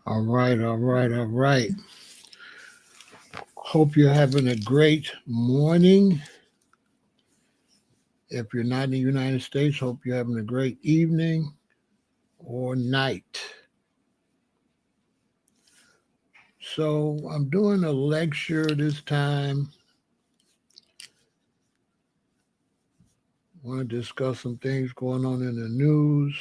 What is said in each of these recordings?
All right, all right, all right. Hope you're having a great morning. If you're not in the United States, hope you're having a great evening or night. So, I'm doing a lecture this time. I want to discuss some things going on in the news.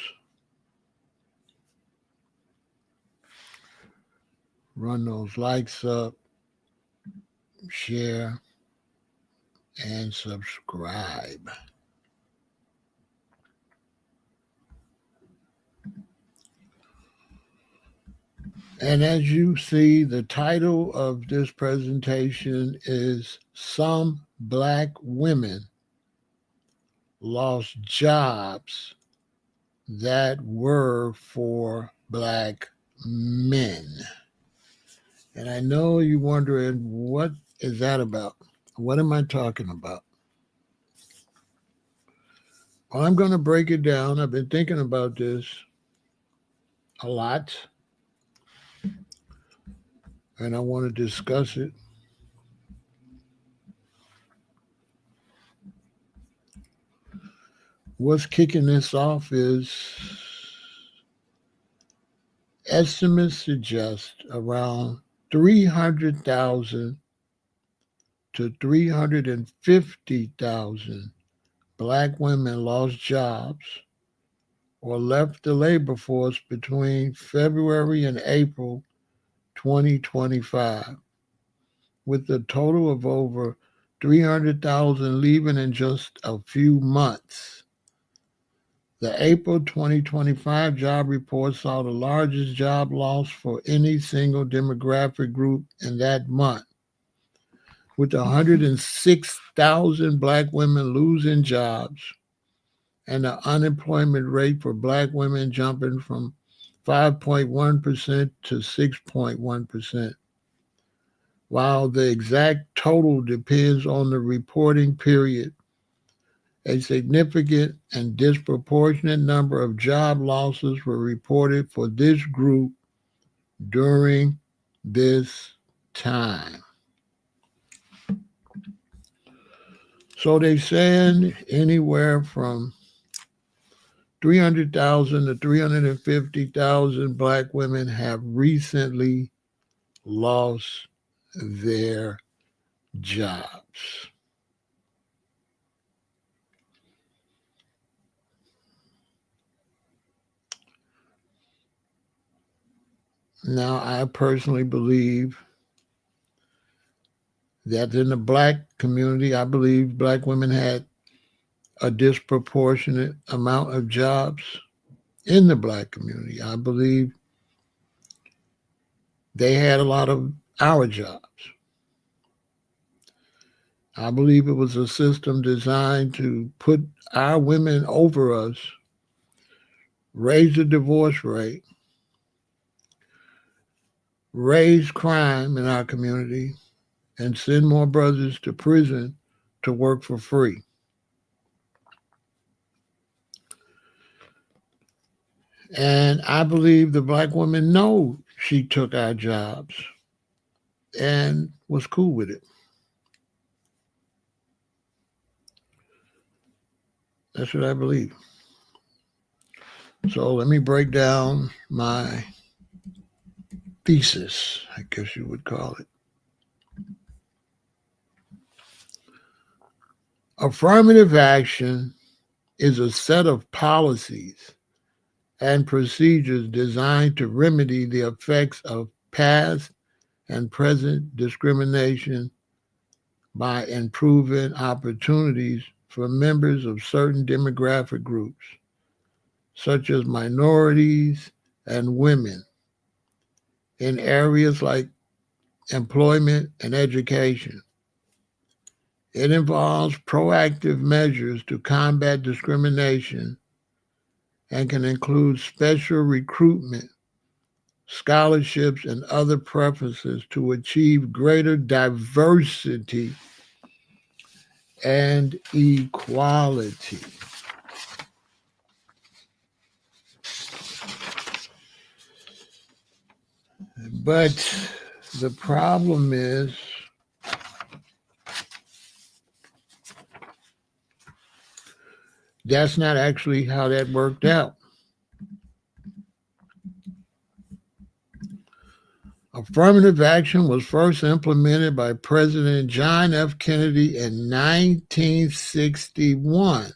Run those likes up, share, and subscribe. And as you see, the title of this presentation is Some Black Women Lost Jobs That Were for Black Men. And I know you're wondering, what is that about? What am I talking about? Well, I'm going to break it down. I've been thinking about this a lot, and I want to discuss it. What's kicking this off is estimates suggest around 300,000 to 350,000 black women lost jobs or left the labor force between February and April 2025, with a total of over 300,000 leaving in just a few months. The April 2025 job report saw the largest job loss for any single demographic group in that month, with 106,000 black women losing jobs and the unemployment rate for black women jumping from 5.1% to 6.1%. While the exact total depends on the reporting period, a significant and disproportionate number of job losses were reported for this group during this time. So they're saying anywhere from 300,000 to 350,000 black women have recently lost their jobs. Now, I personally believe that in the black community, I believe black women had a disproportionate amount of jobs in the black community. I believe they had a lot of our jobs. I believe it was a system designed to put our women over us, raise the divorce rate, raise crime in our community, and send more brothers to prison to work for free. And I believe the black woman know she took our jobs and was cool with it. That's what I believe. So let me break down my thesis, I guess you would call it. Affirmative action is a set of policies and procedures designed to remedy the effects of past and present discrimination by improving opportunities for members of certain demographic groups, such as minorities and women, in areas like employment and education. It involves proactive measures to combat discrimination and can include special recruitment, scholarships, and other preferences to achieve greater diversity and equality. But the problem is that's not actually how that worked out. Affirmative action was first implemented by President John F. Kennedy in 1961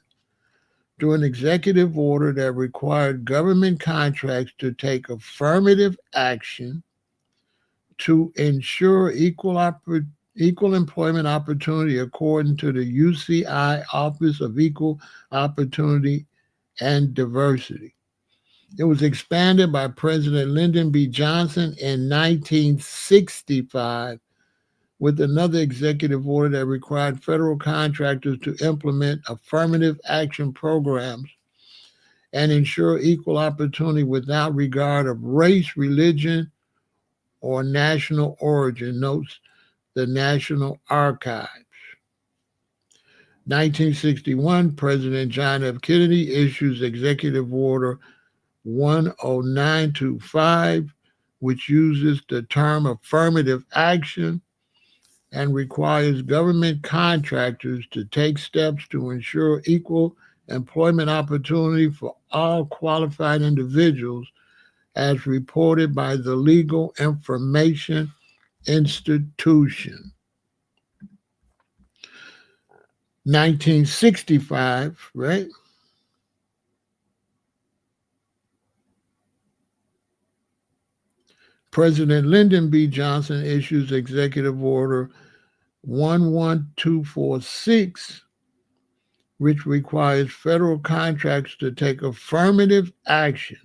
through an executive order that required government contracts to take affirmative action to ensure equal employment opportunity according to the UCI Office of Equal Opportunity and Diversity. It was expanded by President Lyndon B. Johnson in 1965 with another executive order that required federal contractors to implement affirmative action programs and ensure equal opportunity without regard of race, religion, or national origin, notes the National Archives. 1961, President John F. Kennedy issues Executive Order 10925, which uses the term affirmative action and requires government contractors to take steps to ensure equal employment opportunity for all qualified individuals as reported by the Legal Information Institution. 1965, right? President Lyndon B. Johnson issues Executive Order 11246, which requires federal contracts to take affirmative action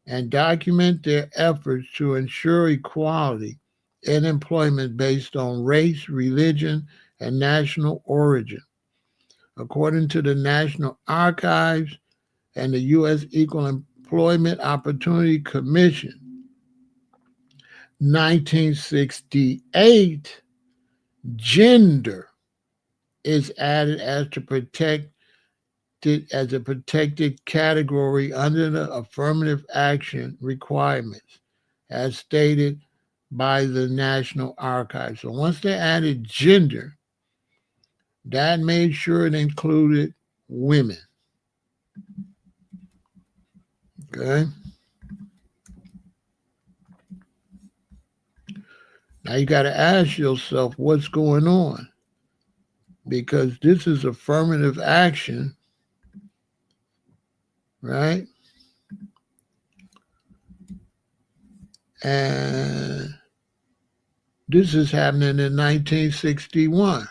and document their efforts to ensure equality in employment based on race, religion, and national origin. According to the National Archives and the U.S. Equal Employment Opportunity Commission, 1968, gender is added as a protected category under the affirmative action requirements, as stated by the National Archives. So once they added gender, that made sure it included women. Okay? Now you got to ask yourself what's going on, because this is affirmative action, right? And this is happening in 1961.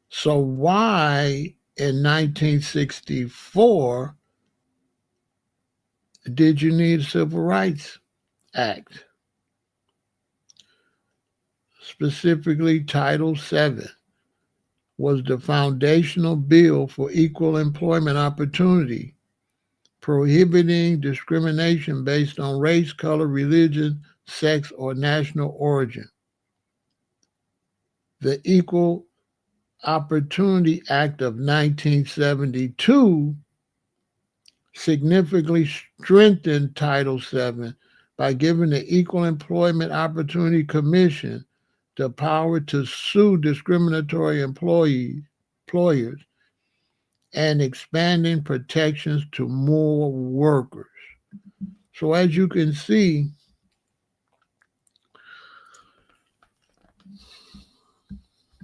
So why in 1964 did you need a Civil Rights Act? Specifically, Title VII was the foundational bill for equal employment opportunity, prohibiting discrimination based on race, color, religion, sex, or national origin. The Equal Opportunity Act of 1972 significantly strengthened Title VII by giving the Equal Employment Opportunity Commission the power to sue discriminatory employers and expanding protections to more workers. So as you can see,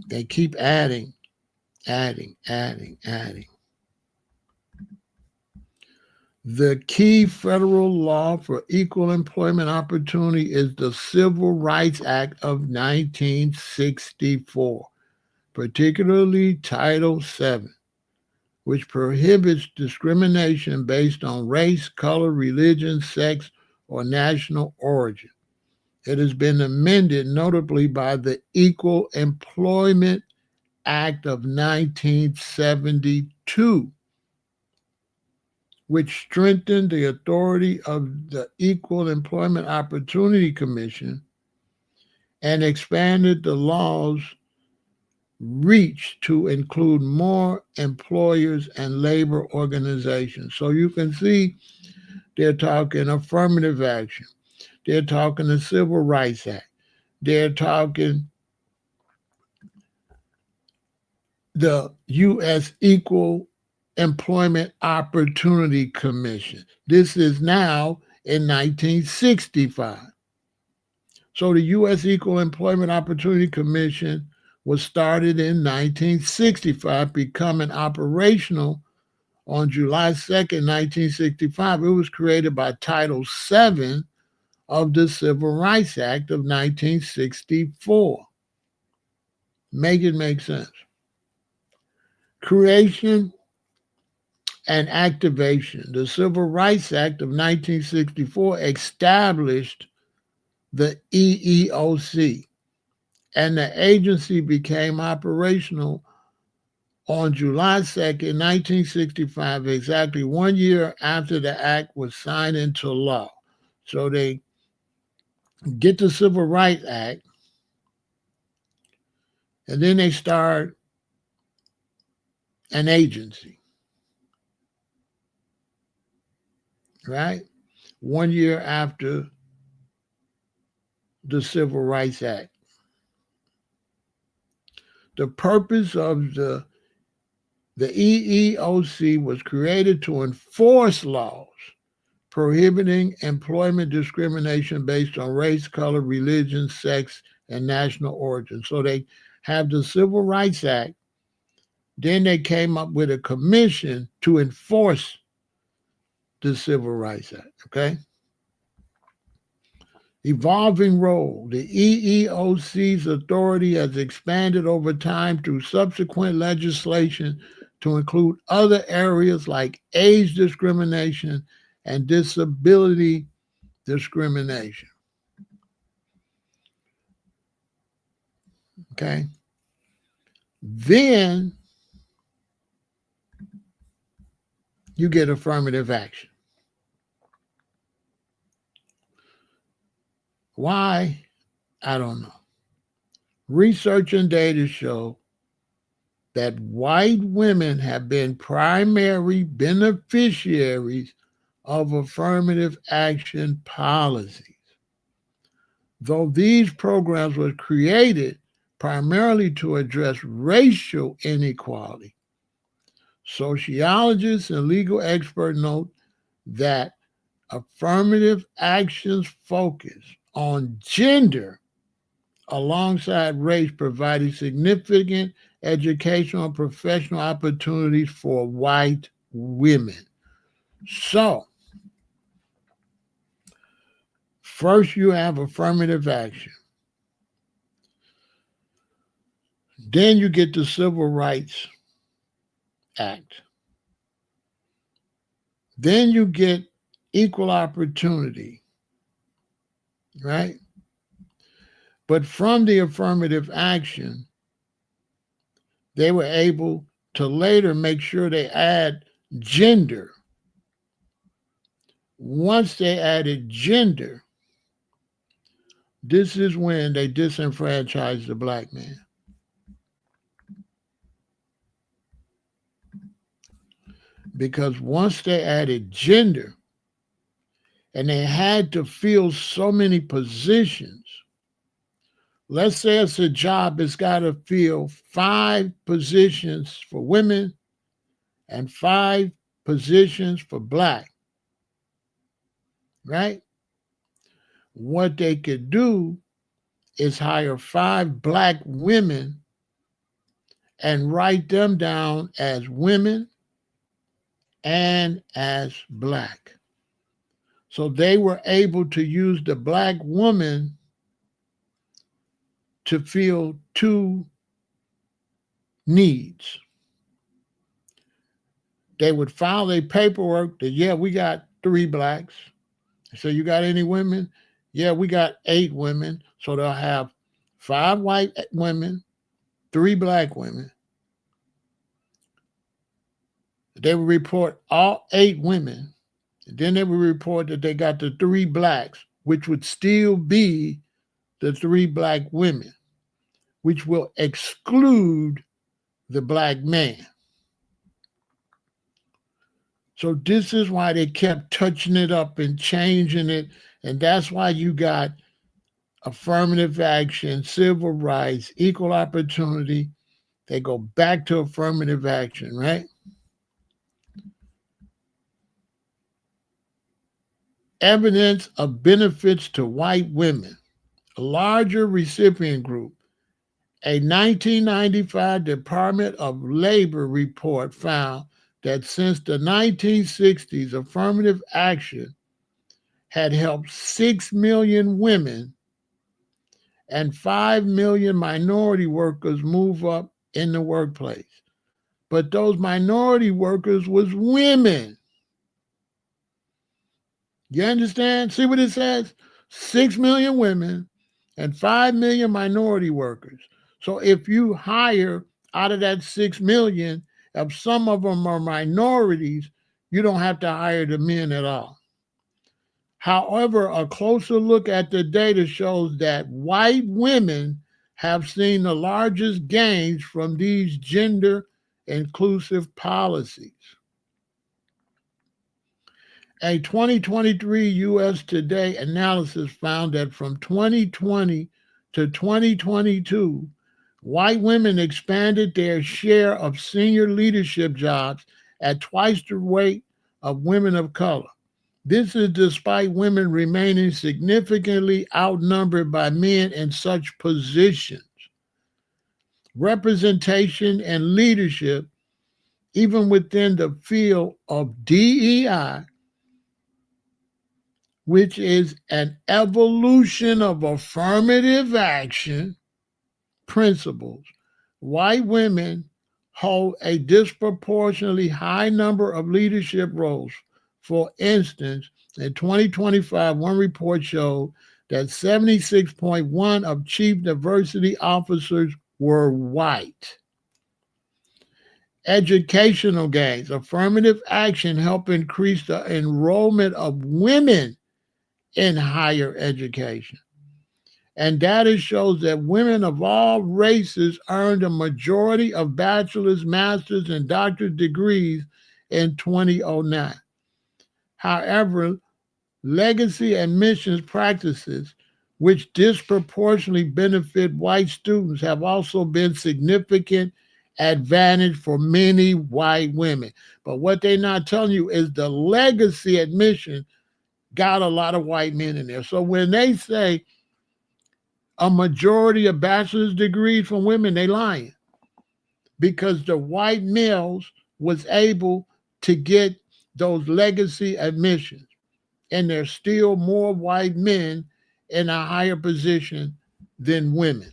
they keep adding. The key federal law for equal employment opportunity is the Civil Rights Act of 1964, particularly Title VII, which prohibits discrimination based on race, color, religion, sex, or national origin. It has been amended notably by the Equal Employment Act of 1972, which strengthened the authority of the Equal Employment Opportunity Commission and expanded the law's reach to include more employers and labor organizations. So you can see they're talking affirmative action. They're talking the Civil Rights Act. They're talking the U.S. Equal Employment Opportunity Commission. This is now in 1965. So the U.S. Equal Employment Opportunity Commission was started in 1965, becoming operational on July 2nd, 1965. It was created by Title VII of the Civil Rights Act of 1964. Make it make sense. Creation and activation. The Civil Rights Act of 1964 established the EEOC, and the agency became operational on July 2nd, 1965, exactly 1 year after the act was signed into law. So they get the Civil Rights Act, and then they start an agency, right? 1 year after the Civil Rights Act. The purpose of the EEOC was created to enforce laws prohibiting employment discrimination based on race, color, religion, sex, and national origin. So they have the Civil Rights Act. Then they came up with a commission to enforce the Civil Rights Act, okay? Evolving role. The EEOC's authority has expanded over time through subsequent legislation to include other areas like age discrimination and disability discrimination. Okay? Then you get affirmative action. Why? I don't know. Research and data show that white women have been primary beneficiaries of affirmative action policies. Though these programs were created primarily to address racial inequality, sociologists and legal experts note that affirmative actions focus on gender alongside race, providing significant educational and professional opportunities for white women. So, first you have affirmative action. Then you get the Civil Rights Act. Then you get equal opportunity, right? But from the affirmative action, they were able to later make sure they add gender. Once they added gender, this is when they disenfranchised the black man. Because once they added gender, and they had to fill so many positions, let's say it's a job that's got to fill 5 positions for women and 5 positions for black, right? What they could do is hire 5 black women and write them down as women and as black. So they were able to use the black woman to fill 2 needs. They would file their paperwork that, yeah, we got 3 blacks. So you got any women? Yeah, we got 8 women. So they'll have 5 white women, 3 black women. They would report all 8 women. And then they would report that they got the 3 blacks, which would still be the 3 black women, which will exclude the black man. So this is why they kept touching it up and changing it. And that's why you got affirmative action, civil rights, equal opportunity. They go back to affirmative action, right? Evidence of benefits to white women. A larger recipient group. A 1995 Department of Labor report found that since the 1960s, affirmative action had helped 6 million women and 5 million minority workers move up in the workplace. But those minority workers was women. You understand? See what it says? 6 million women and 5 million minority workers. So if you hire out of that 6 million, if some of them are minorities, you don't have to hire the men at all. However, a closer look at the data shows that white women have seen the largest gains from these gender inclusive policies. A 2023 US Today analysis found that from 2020 to 2022, white women expanded their share of senior leadership jobs at twice the rate of women of color. This is despite women remaining significantly outnumbered by men in such positions. Representation and leadership, even within the field of DEI, which is an evolution of affirmative action principles, white women hold a disproportionately high number of leadership roles. For instance, in 2025, one report showed that 76.1% of chief diversity officers were white. Educational gains. Affirmative action helped increase the enrollment of women in higher education. And data shows that women of all races earned a majority of bachelor's, master's, and doctorate degrees in 2009. However, legacy admissions practices, which disproportionately benefit white students, have also been significant advantage for many white women. But what they're not telling you is the legacy admission got a lot of white men in there. So when they say a majority of bachelor's degrees from women, they lying, because the white males was able to get those legacy admissions, and there's still more white men in a higher position than women.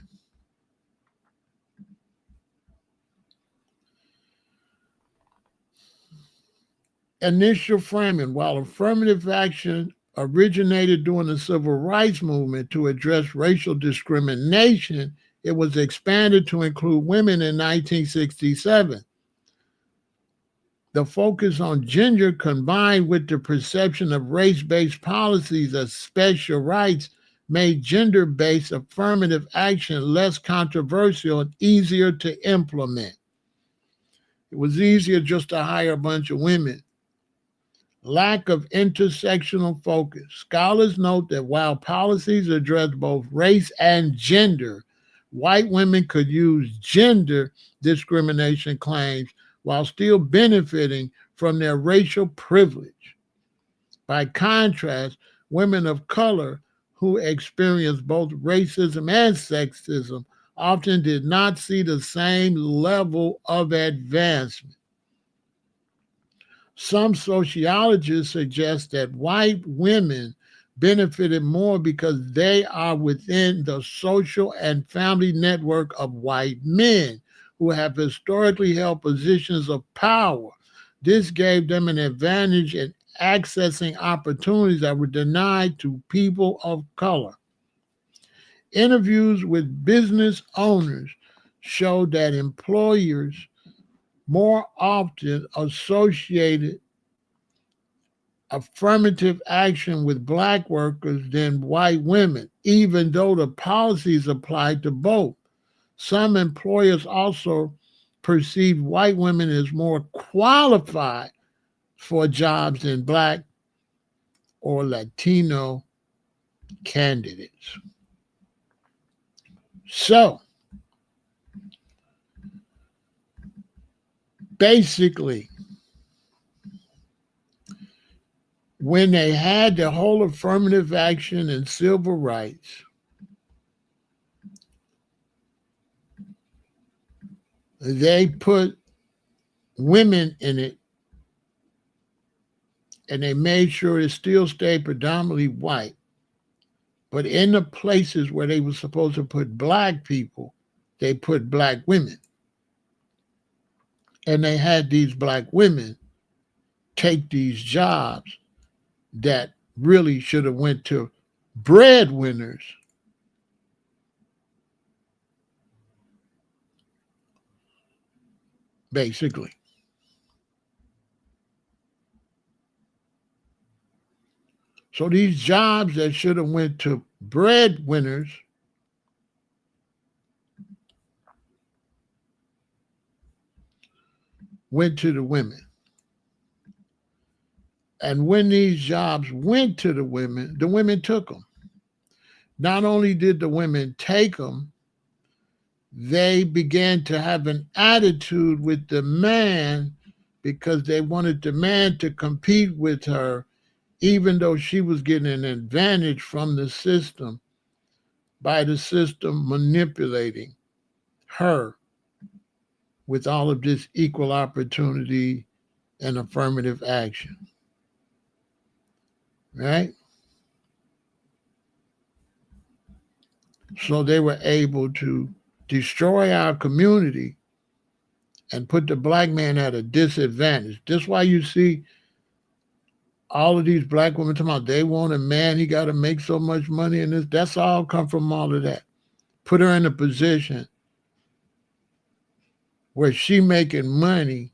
Initial framing. While affirmative action originated during the civil rights movement to address racial discrimination, it was expanded to include women in 1967. The focus on gender, combined with the perception of race-based policies as special rights, made gender-based affirmative action less controversial and easier to implement. It was easier just to hire a bunch of women. Lack of intersectional focus. Scholars note that while policies address both race and gender, white women could use gender discrimination claims while still benefiting from their racial privilege. By contrast, women of color who experienced both racism and sexism often did not see the same level of advancement. Some sociologists suggest that white women benefited more because they are within the social and family network of white men who have historically held positions of power. This gave them an advantage in accessing opportunities that were denied to people of color. Interviews with business owners showed that employers more often associated affirmative action with Black workers than white women, even though the policies applied to both. Some employers also perceived white women as more qualified for jobs than Black or Latino candidates. So, basically, when they had the whole affirmative action and civil rights, they put women in it, and they made sure it still stayed predominantly white. But in the places where they were supposed to put Black people, they put Black women. And they had these Black women take these jobs that really should have went to breadwinners, basically. So these jobs that should have went to breadwinners went to the women. And when these jobs went to the women took them. Not only did the women take them, they began to have an attitude with the man because they wanted the man to compete with her, even though she was getting an advantage from the system by the system manipulating her with all of this equal opportunity and affirmative action. Right? So they were able to destroy our community and put the Black man at a disadvantage. That's why you see all of these Black women talking about they want a man, he got to make so much money, and this. That's all come from all of that. Put her in a position where she making money,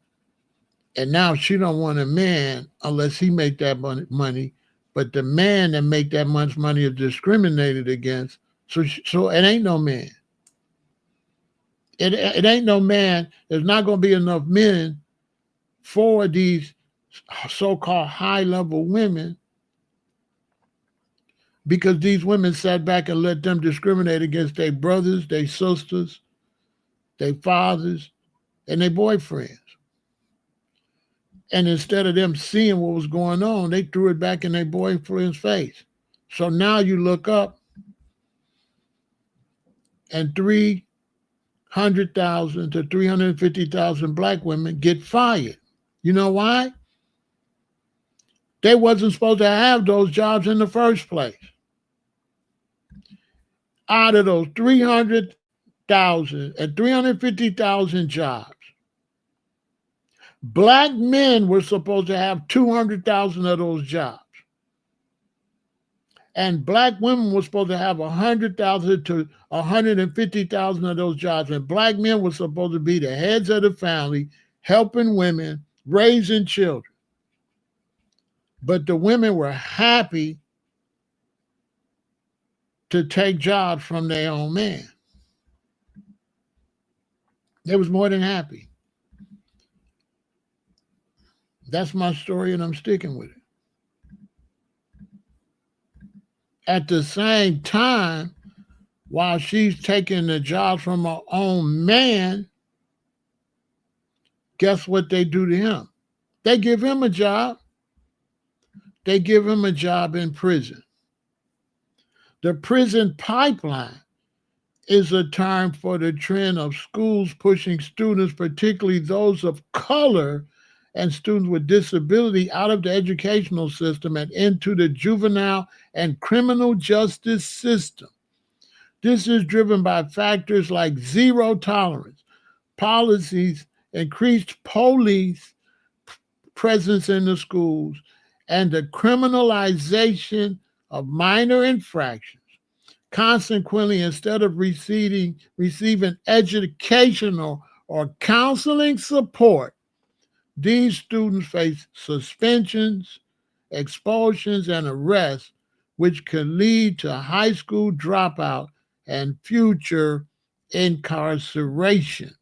and now she don't want a man unless he make that money. But the man that make that much money is discriminated against. So it ain't no man. It ain't no man. There's not going to be enough men for these so-called high-level women because these women sat back and let them discriminate against their brothers, their sisters, their fathers, and their boyfriends. And instead of them seeing what was going on, they threw it back in their boyfriend's face. So now you look up and 300,000 to 350,000 Black women get fired. You know why? They wasn't supposed to have those jobs in the first place. Out of those 300,000 and 350,000 jobs, Black men were supposed to have 200,000 of those jobs. And Black women were supposed to have 100,000 to 150,000 of those jobs. And Black men were supposed to be the heads of the family, helping women, raising children. But the women were happy to take jobs from their own man. They was more than happy. That's my story, and I'm sticking with it. At the same time, while she's taking the jobs from her own man, guess what they do to him? They give him a job. They give him a job in prison. The prison pipeline is a term for the trend of schools pushing students, particularly those of color and students with disability, out of the educational system and into the juvenile and criminal justice system. This is driven by factors like zero tolerance, policies, increased police presence in the schools, and the criminalization of minor infractions. Consequently, instead of receiving educational or counseling support, these students face suspensions, expulsions, and arrests, which can lead to high school dropout and future incarceration.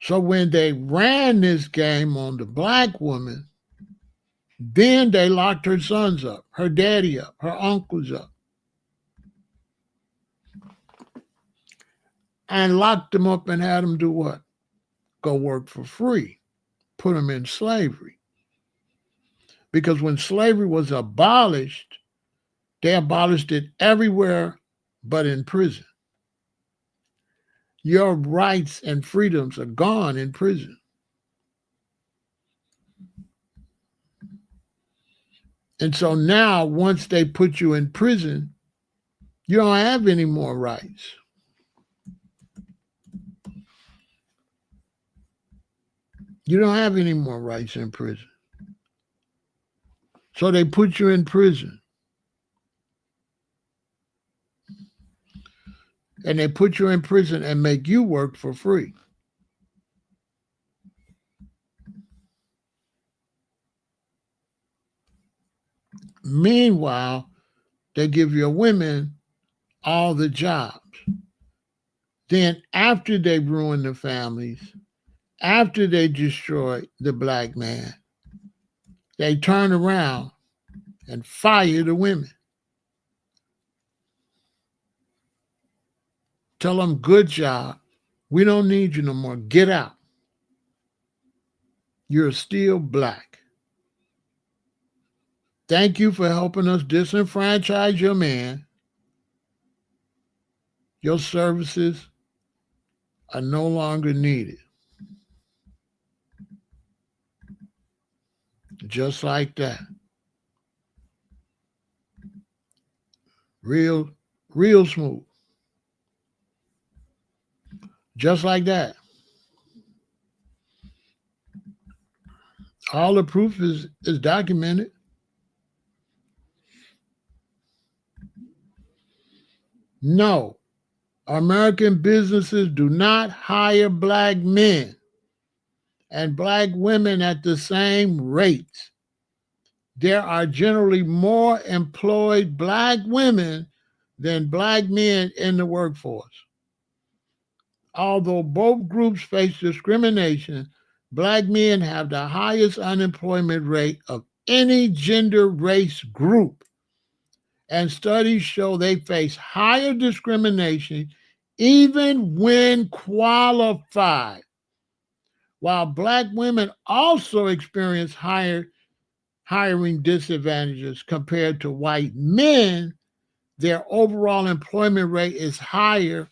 So when they ran this game on the black woman, then they locked her sons up, her daddy up, her uncles up, and locked them up and had them do what? Go work for free, put them in slavery. Because when slavery was abolished, they abolished it everywhere but in prison. Your rights and freedoms are gone in prison. And so now, once they put you in prison, you don't have any more rights. You don't have any more rights in prison. So they put you in prison. And they put you in prison and make you work for free. Meanwhile, they give your women all the jobs. Then after they ruin the families, after they destroy the black man, they turn around and fire the women. Tell them, good job. We don't need you no more. Get out. You're still black. Thank you for helping us disenfranchise your man. Your services are no longer needed. Just like that. Real smooth. Just like that. All the proof is documented. No, American businesses do not hire black men and black women at the same rates. There are generally more employed black women than black men in the workforce. Although both groups face discrimination, black men have the highest unemployment rate of any gender race group. And studies show they face higher discrimination even when qualified. While black women also experience higher hiring disadvantages compared to white men, their overall employment rate is higher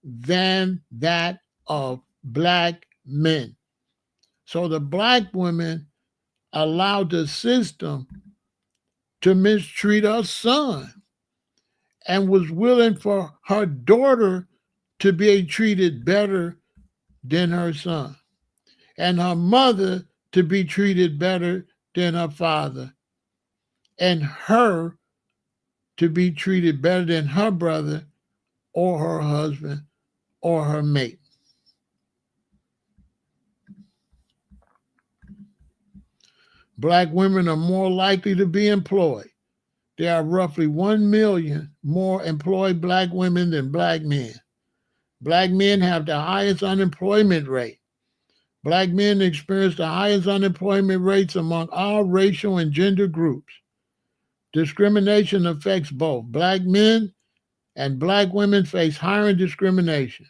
than that of black men. So the black women allowed the system to mistreat her son and was willing for her daughter to be treated better than her son, and her mother to be treated better than her father, and her to be treated better than her brother or her husband or her mate. Black women are more likely to be employed. There are roughly 1 million more employed black women than black men. Black men have the highest unemployment rate. Black men experience the highest unemployment rates among all racial and gender groups. Discrimination affects both. Black men and black women face hiring discrimination.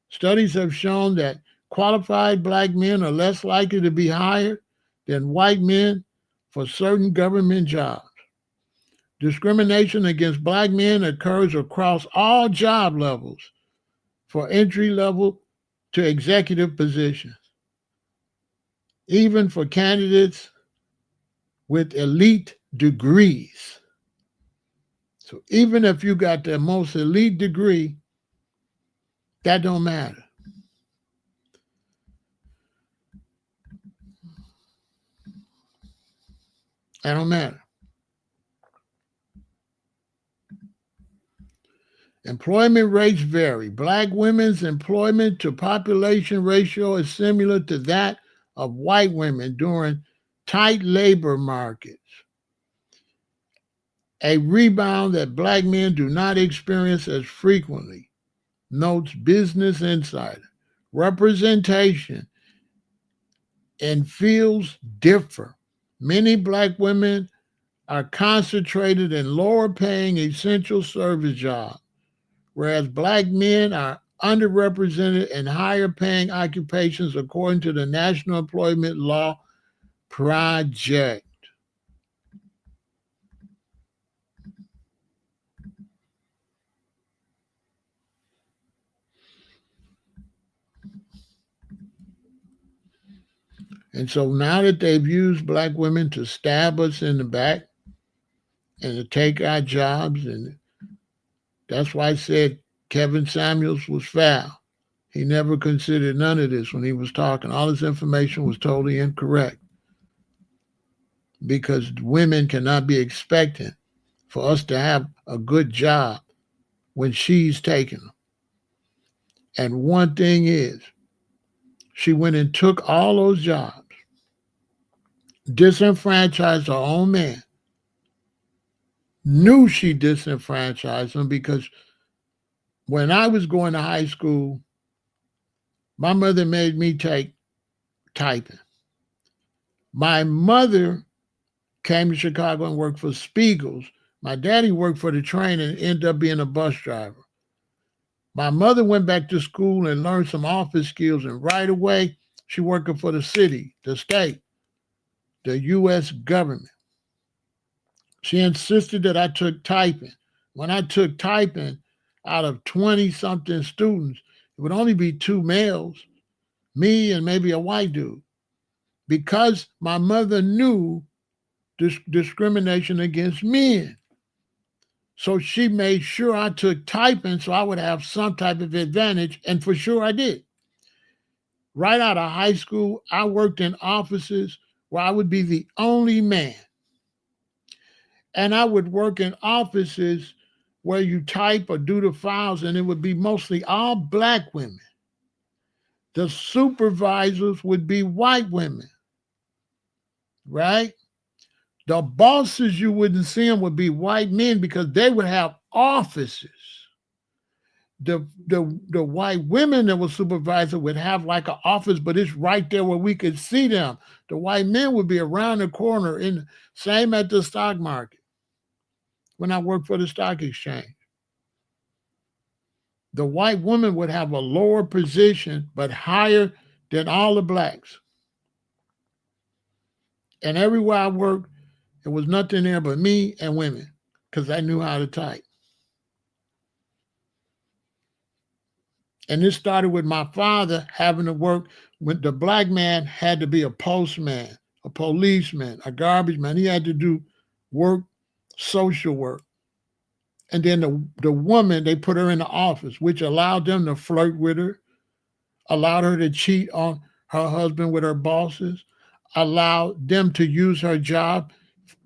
Studies have shown that qualified black men are less likely to be hired than white men for certain government jobs. Discrimination against black men occurs across all job levels, for entry level to executive positions, even for candidates with elite degrees. So even if you got the most elite degree, that don't matter. That don't matter. Employment rates vary. Black women's employment to population ratio is similar to that of white women during tight labor markets, a rebound that black men do not experience as frequently, notes Business Insider. Representation in fields differ. Many Black women are concentrated in lower paying essential service jobs, whereas Black men are underrepresented in higher paying occupations according to the National Employment Law Project. And so now that they've used Black women to stab us in the back and to take our jobs, and that's why I said Kevin Samuels was foul. He never considered none of this when he was talking. All his information was totally incorrect because women cannot be expecting for us to have a good job when she's taking them. And one thing is, she went and took all those jobs, disenfranchised her own man, knew she disenfranchised him because when I was going to high school, my mother made me take typing. My mother came to Chicago and worked for Spiegel's. My daddy worked for the train and ended up being a bus driver. My mother went back to school and learned some office skills, and right away, she working for the city, the state, the U.S. government. She insisted that I took typing. When I took typing, out of 20-something students, it would only be 2 males, me and maybe a white dude, because my mother knew discrimination against men. So she made sure I took typing so I would have some type of advantage, and for sure I did. Right out of high school, I worked in offices where I would be the only man. And I would work in offices where you type or do the files, and it would be mostly all Black women. The supervisors would be white women, right? The bosses, you wouldn't see them, would be white men because they would have offices. The white women that were supervisor would have like an office, but it's right there where we could see them. The white men would be around the corner, in same at the stock market when I worked for the stock exchange. The white woman would have a lower position, but higher than all the Blacks. And everywhere I worked, there was nothing there but me and women because I knew how to type. And this started with my father having to work. When the Black man had to be a postman, a policeman, a garbage man. He had to do work, social work. And then the woman, they put her in the office, which allowed them to flirt with her, allowed her to cheat on her husband with her bosses, allowed them to use her job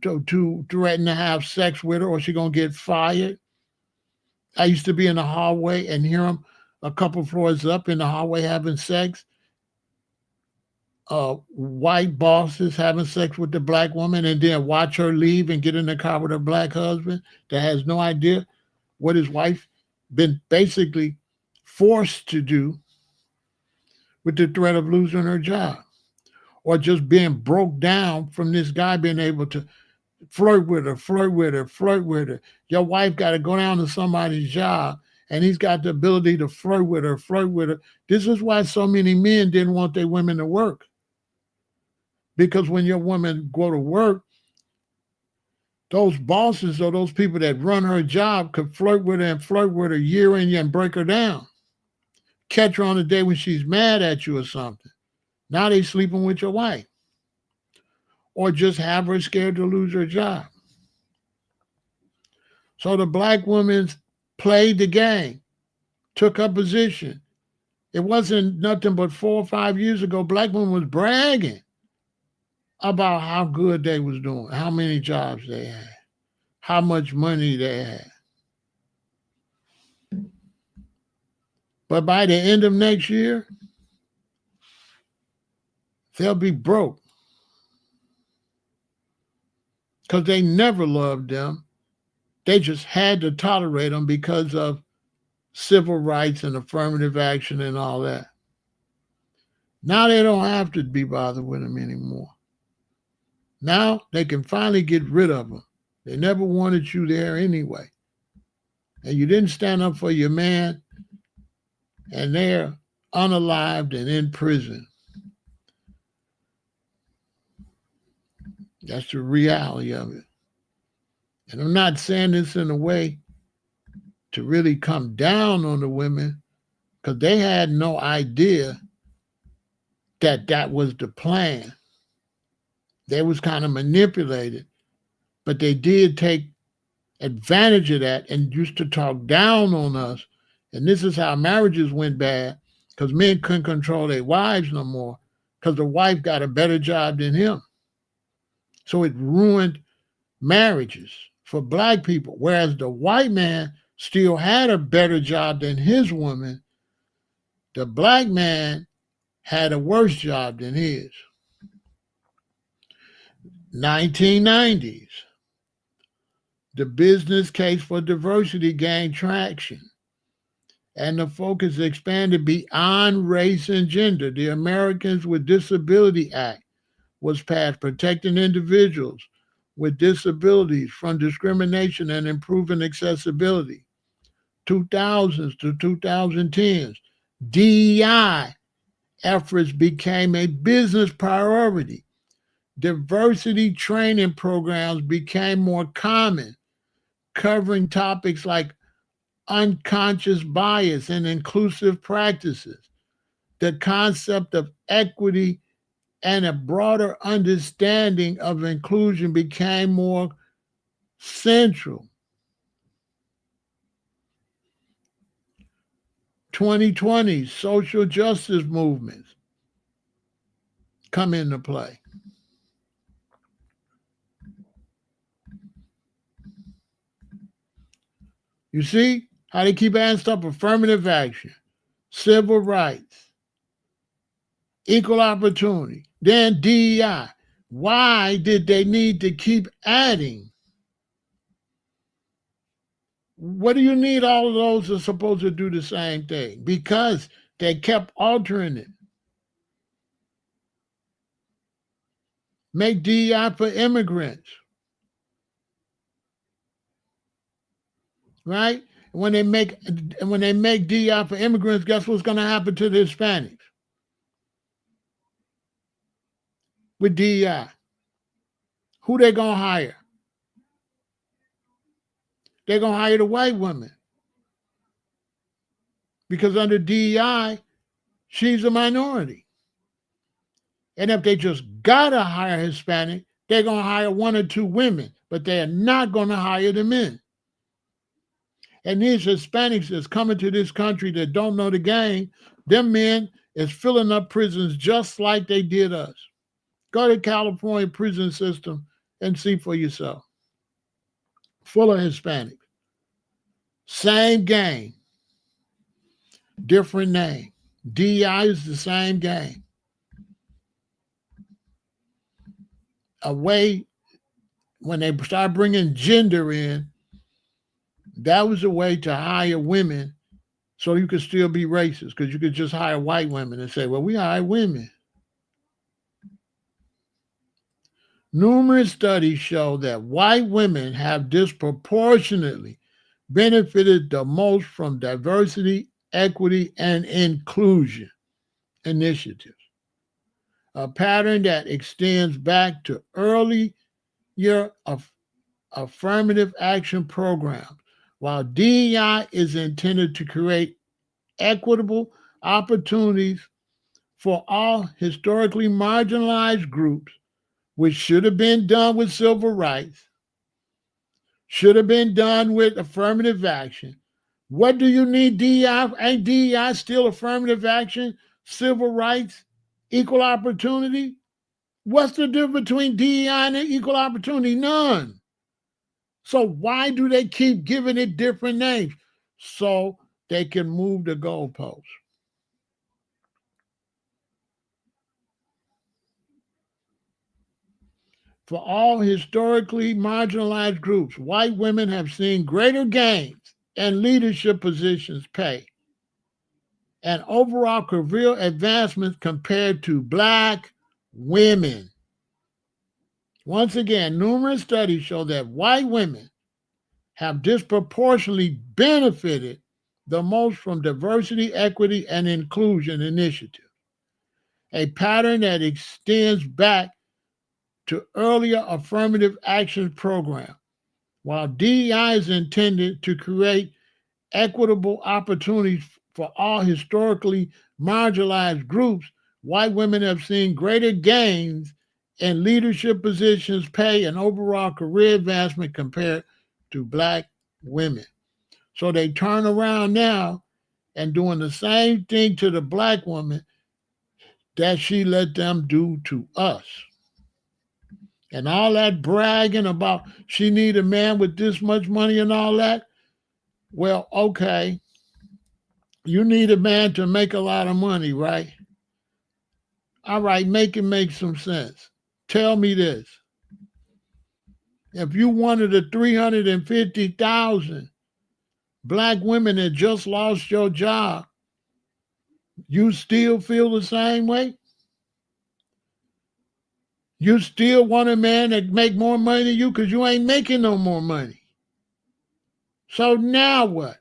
to threaten to have sex with her or she's going to get fired. I used to be in the hallway and hear them a couple floors up in the hallway having sex. White bosses having sex with the Black woman, and then watch her leave and get in the car with her Black husband that has no idea what his wife been basically forced to do with the threat of losing her job, or just being broke down from this guy being able to flirt with her, flirt with her, flirt with her. Your wife got to go down to somebody's job and he's got the ability to flirt with her, flirt with her. This is why so many men didn't want their women to work. Because when your woman go to work, those bosses or those people that run her job could flirt with her and flirt with her year in and break her down. Catch her on the day when she's mad at you or something. Now they sleeping with your wife. Or just have her scared to lose her job. So the Black women played the game, took her position. It wasn't nothing but 4 or 5 years ago, Black women was bragging about how good they was doing, how many jobs they had, how much money they had. But by the end of next year, they'll be broke because they never loved them. They just had to tolerate them because of civil rights and affirmative action and all that. Now they don't have to be bothered with them anymore. Now they can finally get rid of them. They never wanted you there anyway. And you didn't stand up for your man, and they're unalived and in prison. That's the reality of it. And I'm not saying this in a way to really come down on the women, because they had no idea that that was the plan. They was kind of manipulated, but they did take advantage of that and used to talk down on us. And this is how marriages went bad, because men couldn't control their wives no more, because the wife got a better job than him. So it ruined marriages for black people. Whereas the white man still had a better job than his woman, the black man had a worse job than his. 1990s, the business case for diversity gained traction, and the focus expanded beyond race and gender. The Americans with Disability Act was passed, protecting individuals with disabilities from discrimination and improving accessibility. 2000s to 2010s, DEI efforts became a business priority. Diversity training programs became more common, covering topics like unconscious bias and inclusive practices. The concept of equity and a broader understanding of inclusion became more central. 2020 social justice movements come into play. You see how they keep adding stuff: affirmative action, civil rights, equal opportunity, then DEI. Why did they need to keep adding? What do you need all of those are supposed to do the same thing? Because they kept altering it. Make DEI for immigrants, right? When they make DEI for immigrants, guess what's going to happen to the Hispanics with DEI? Who they going to hire? They're going to hire the white woman, because under DEI, she's a minority. And if they just got to hire Hispanic, they're going to hire one or two women, but they're not going to hire the men. And these Hispanics that's coming to this country that don't know the game, them men is filling up prisons just like they did us. Go to California prison system and see for yourself. Full of Hispanics. Same game, different name. DEI is the same game. A way, when they start bringing gender in, that was a way to hire women so you could still be racist, because you could just hire white women and say, well, we hire women. Numerous studies show that white women have disproportionately benefited the most from diversity, equity, and inclusion initiatives, a pattern that extends back to earlier affirmative action programs. While DEI is intended to create equitable opportunities for all historically marginalized groups, which should have been done with civil rights, should have been done with affirmative action. What do you need DEI? Ain't DEI still affirmative action, civil rights, equal opportunity? What's the difference between DEI and equal opportunity? None. So why do they keep giving it different names? So they can move the goalposts. For all historically marginalized groups, white women have seen greater gains in leadership positions, pay, and overall career advancements compared to black women. Once again, numerous studies show that white women have disproportionately benefited the most from diversity, equity, and inclusion initiatives, a pattern that extends back to earlier affirmative action programs. While DEI is intended to create equitable opportunities for all historically marginalized groups, white women have seen greater gains in leadership positions, pay, and overall career advancement compared to black women. So they turn around now and doing the same thing to the black woman that she let them do to us. And all that bragging about she need a man with this much money and all that. Well, okay, you need a man to make a lot of money, right? All right, make it make some sense. Tell me this. If you one of the 350,000 black women that just lost your job, you still feel the same way? You still want a man that make more money than you because you ain't making no more money. So now what?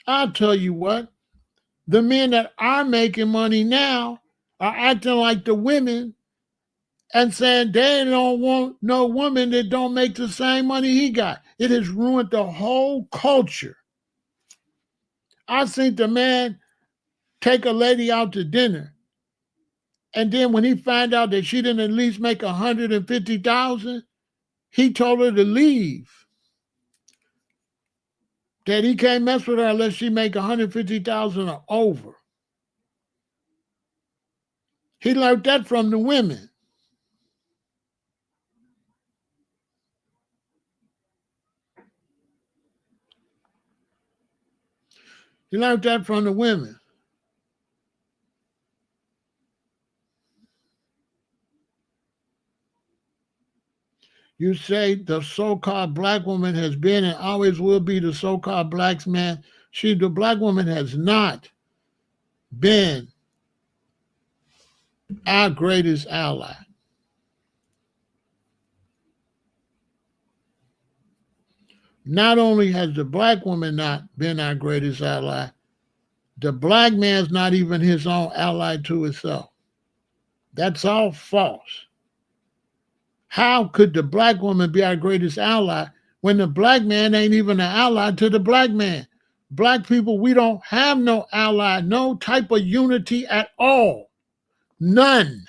I'll tell you what. The men that are making money now are acting like the women and saying they don't want no woman that don't make the same money he got. It has ruined the whole culture. I seen the man take a lady out to dinner, and then when he found out that she didn't at least make 150,000, he told her to leave. That he can't mess with her unless she make 150,000 or over. He learned that from the women. He learned that from the women. You say the so-called black woman has been and always will be the so-called black man. The black woman has not been our greatest ally. Not only has the black woman not been our greatest ally, the black man's not even his own ally to himself. That's all false. How could the black woman be our greatest ally when the black man ain't even an ally to the black man? Black people, we don't have no ally, no type of unity at all. None.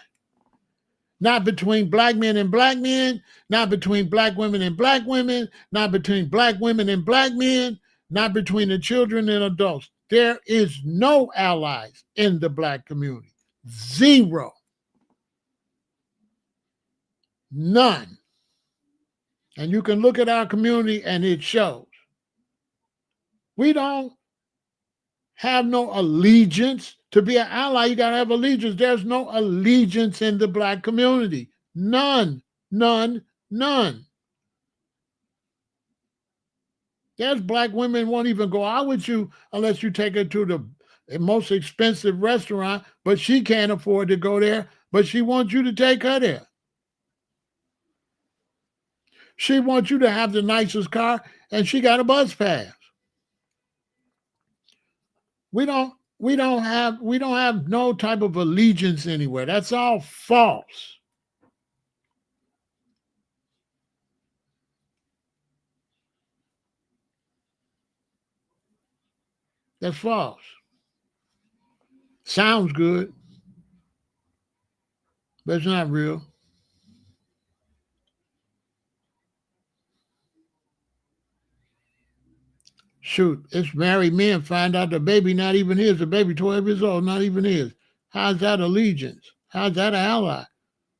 Not between black men, not between black women and black women, not between black women and black men, not between the children and adults. There is no allies in the black community. Zero. None. And you can look at our community and it shows. We don't have no allegiance. To be an ally, you got to have allegiance. There's no allegiance in the black community. None, none, none. There's black women won't even go out with you unless you take her to the most expensive restaurant, but she can't afford to go there, but she wants you to take her there. She wants you to have the nicest car, and she got a bus pass. We don't have no type of allegiance anywhere. That's all false. That's false. Sounds good, but it's not real. Shoot, it's married men find out the baby not even his, the baby 12 years old, not even his. How's that allegiance? How's that an ally?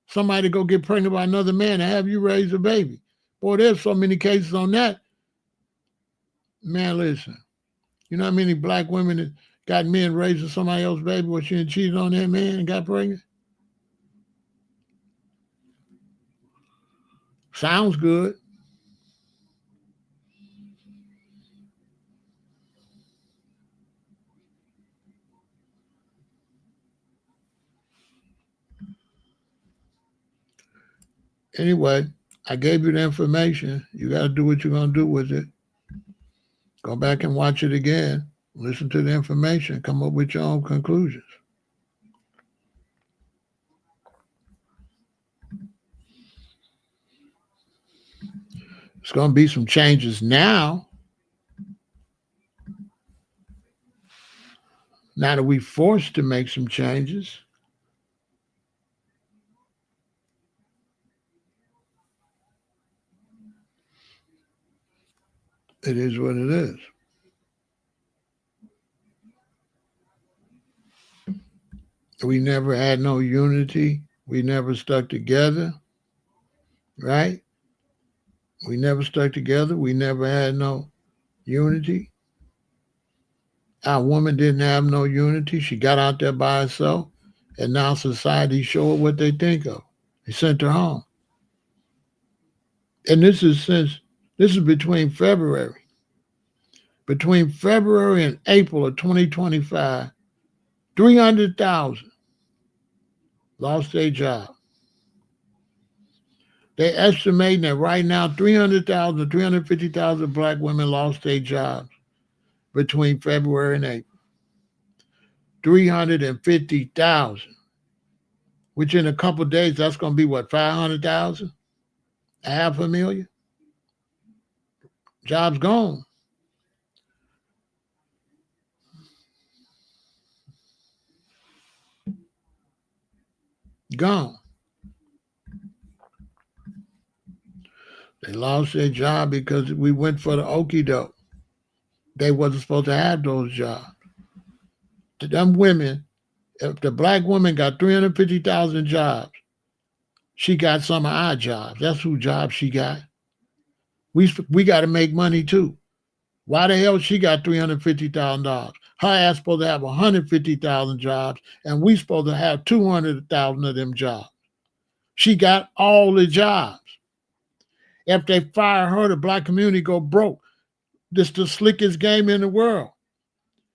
Somebody go get pregnant by another man and have you raise a baby. Boy, there's so many cases on that. Man, listen. You know how many black women that got men raising somebody else's baby when she cheated on that man and got pregnant? Sounds good. Anyway, I gave you the information. You got to do what you're going to do with it. Go back and watch it again. Listen to the information. Come up with your own conclusions. It's going to be some changes now. Now that we're forced to make some changes. It is what it is. We never had no unity. We never stuck together, right? We never stuck together. We never had no unity. Our woman didn't have no unity. She got out there by herself, and now society showed what they think of. They sent her home. And this is between February and April of 2025, 300,000 lost their job. They estimating that right now 300,000, 350,000 black women lost their jobs between February and April. 350,000, which in a couple of days, that's going to be what, 500,000? A half a million? Jobs gone. Gone. They lost their job because we went for the okie doke. They wasn't supposed to have those jobs. To them women, if the black woman got 350,000 jobs, she got some of our jobs. That's who jobs she got. We got to make money too. Why the hell she got $350,000? Her ass supposed to have 150,000 jobs, and we supposed to have 200,000 of them jobs. She got all the jobs. If they fire her, the black community go broke. This the slickest game in the world.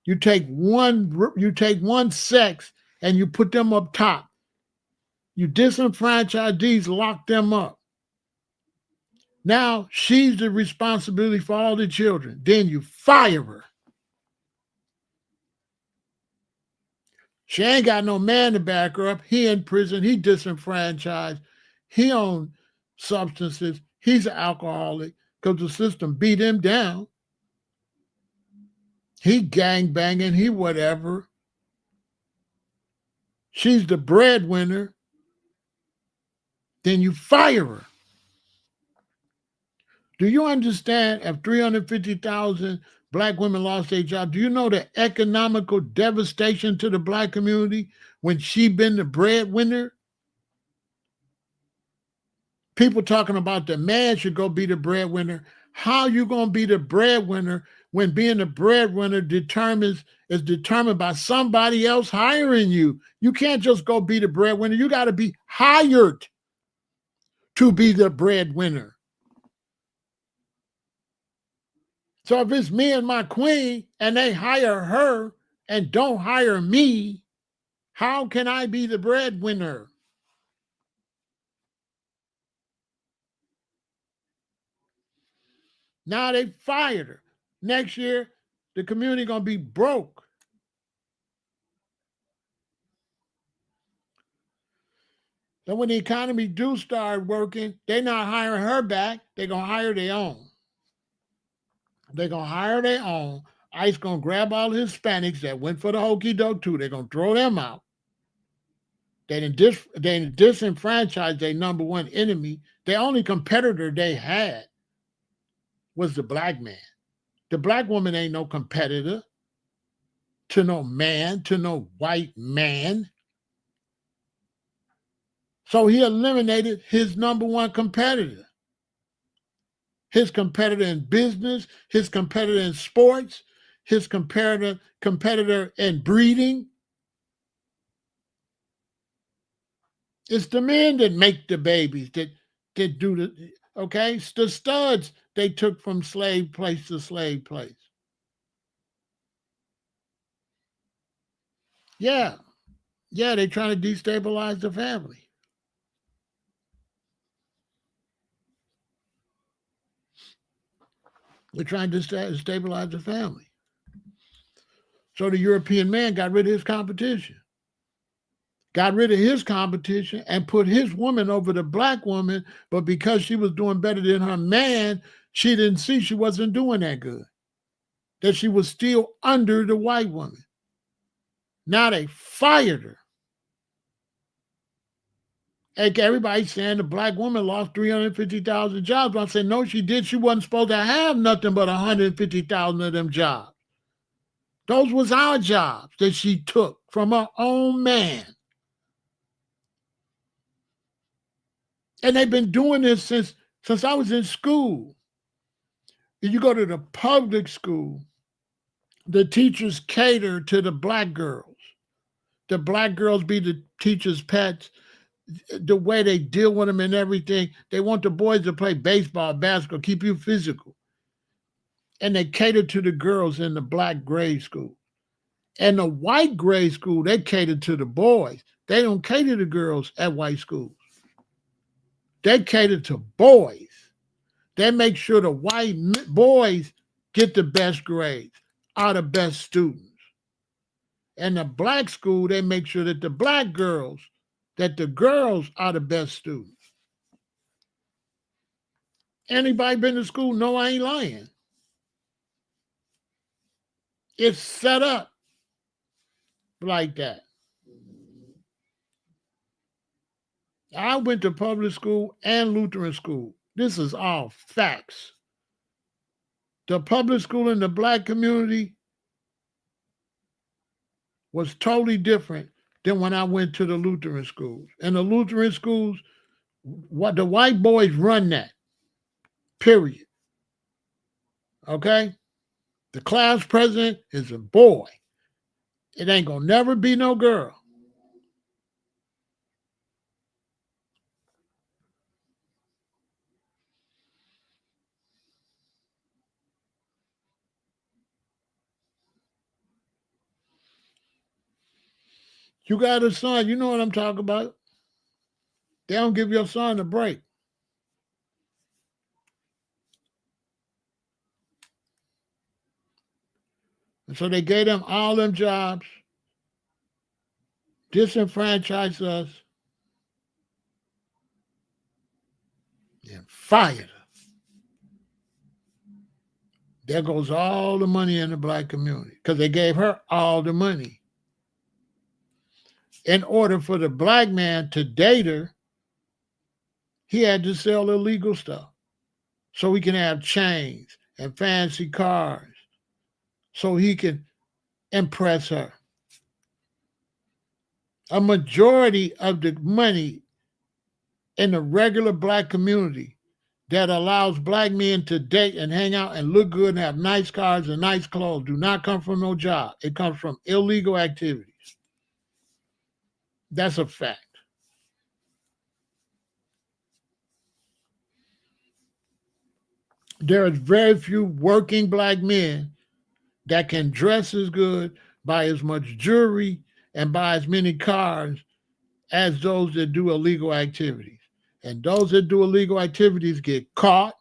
You take one sex and you put them up top. You disenfranchise these, lock them up. Now she's the responsibility for all the children. Then you fire her. She ain't got no man to back her up. He in prison. He disenfranchised. He on substances. He's an alcoholic because the system beat him down. He gang banging. He whatever. She's the breadwinner. Then you fire her. Do you understand if 350,000 black women lost their job? Do you know the economical devastation to the black community when she been the breadwinner? People talking about the man should go be the breadwinner. How you going to be the breadwinner when being the breadwinner is determined by somebody else hiring you? You can't just go be the breadwinner. You got to be hired to be the breadwinner. So if it's me and my queen and they hire her and don't hire me, how can I be the breadwinner? Now they fired her. Next year, the community gonna be broke. So when the economy do start working, they not hiring her back. They gonna hire their own. They gonna hire their own. ICE gonna grab all the Hispanics that went for the hokey doke too. They gonna throw them out. They disenfranchised their number one enemy. The only competitor they had was the black man. The black woman ain't no competitor to no man, to no white man. So he eliminated his number one competitor. His competitor in business, his competitor in sports, his competitor in breeding. It's the men that make the babies, that do the, okay? It's the studs they took from slave place to slave place. Yeah. Yeah, they trying to destabilize the family. We're trying to stabilize the family. So the European man got rid of his competition. Got rid of his competition and put his woman over the black woman, but because she was doing better than her man, she didn't see she wasn't doing that good. That she was still under the white woman. Now they fired her. And everybody's saying the black woman lost 350,000 jobs. But I said, no, she did. She wasn't supposed to have nothing but 150,000 of them jobs. Those was our jobs that she took from her own man. And they've been doing this since I was in school. If you go to the public school, the teachers cater to the black girls. The black girls be the teachers' pets. The way they deal with them and everything. They want the boys to play baseball, basketball, keep you physical. And they cater to the girls in the black grade school. And the white grade school, they cater to the boys. They don't cater to girls at white schools. They cater to boys. They make sure the white boys get the best grades, are the best students. And the black school, they make sure that the black girls, that the girls are the best students. Anybody been to school? No, I ain't lying. It's set up like that. I went to public school and Lutheran school. This is all facts. The public school in the black community was totally different than when I went to the Lutheran schools. In the Lutheran schools, what the white boys run that. Period. Okay? The class president is a boy. It ain't gonna never be no girl. You got a son, you know what I'm talking about. They don't give your son a break. And so they gave them all them jobs, disenfranchised us, and fired us. There goes all the money in the black community because they gave her all the money. In order for the black man to date her, he had to sell illegal stuff so he can have chains and fancy cars so he can impress her. A majority of the money in the regular black community that allows black men to date and hang out and look good and have nice cars and nice clothes do not come from no job. It comes from illegal activities. That's a fact. There are very few working black men that can dress as good, buy as much jewelry, and buy as many cars as those that do illegal activities. And those that do illegal activities get caught.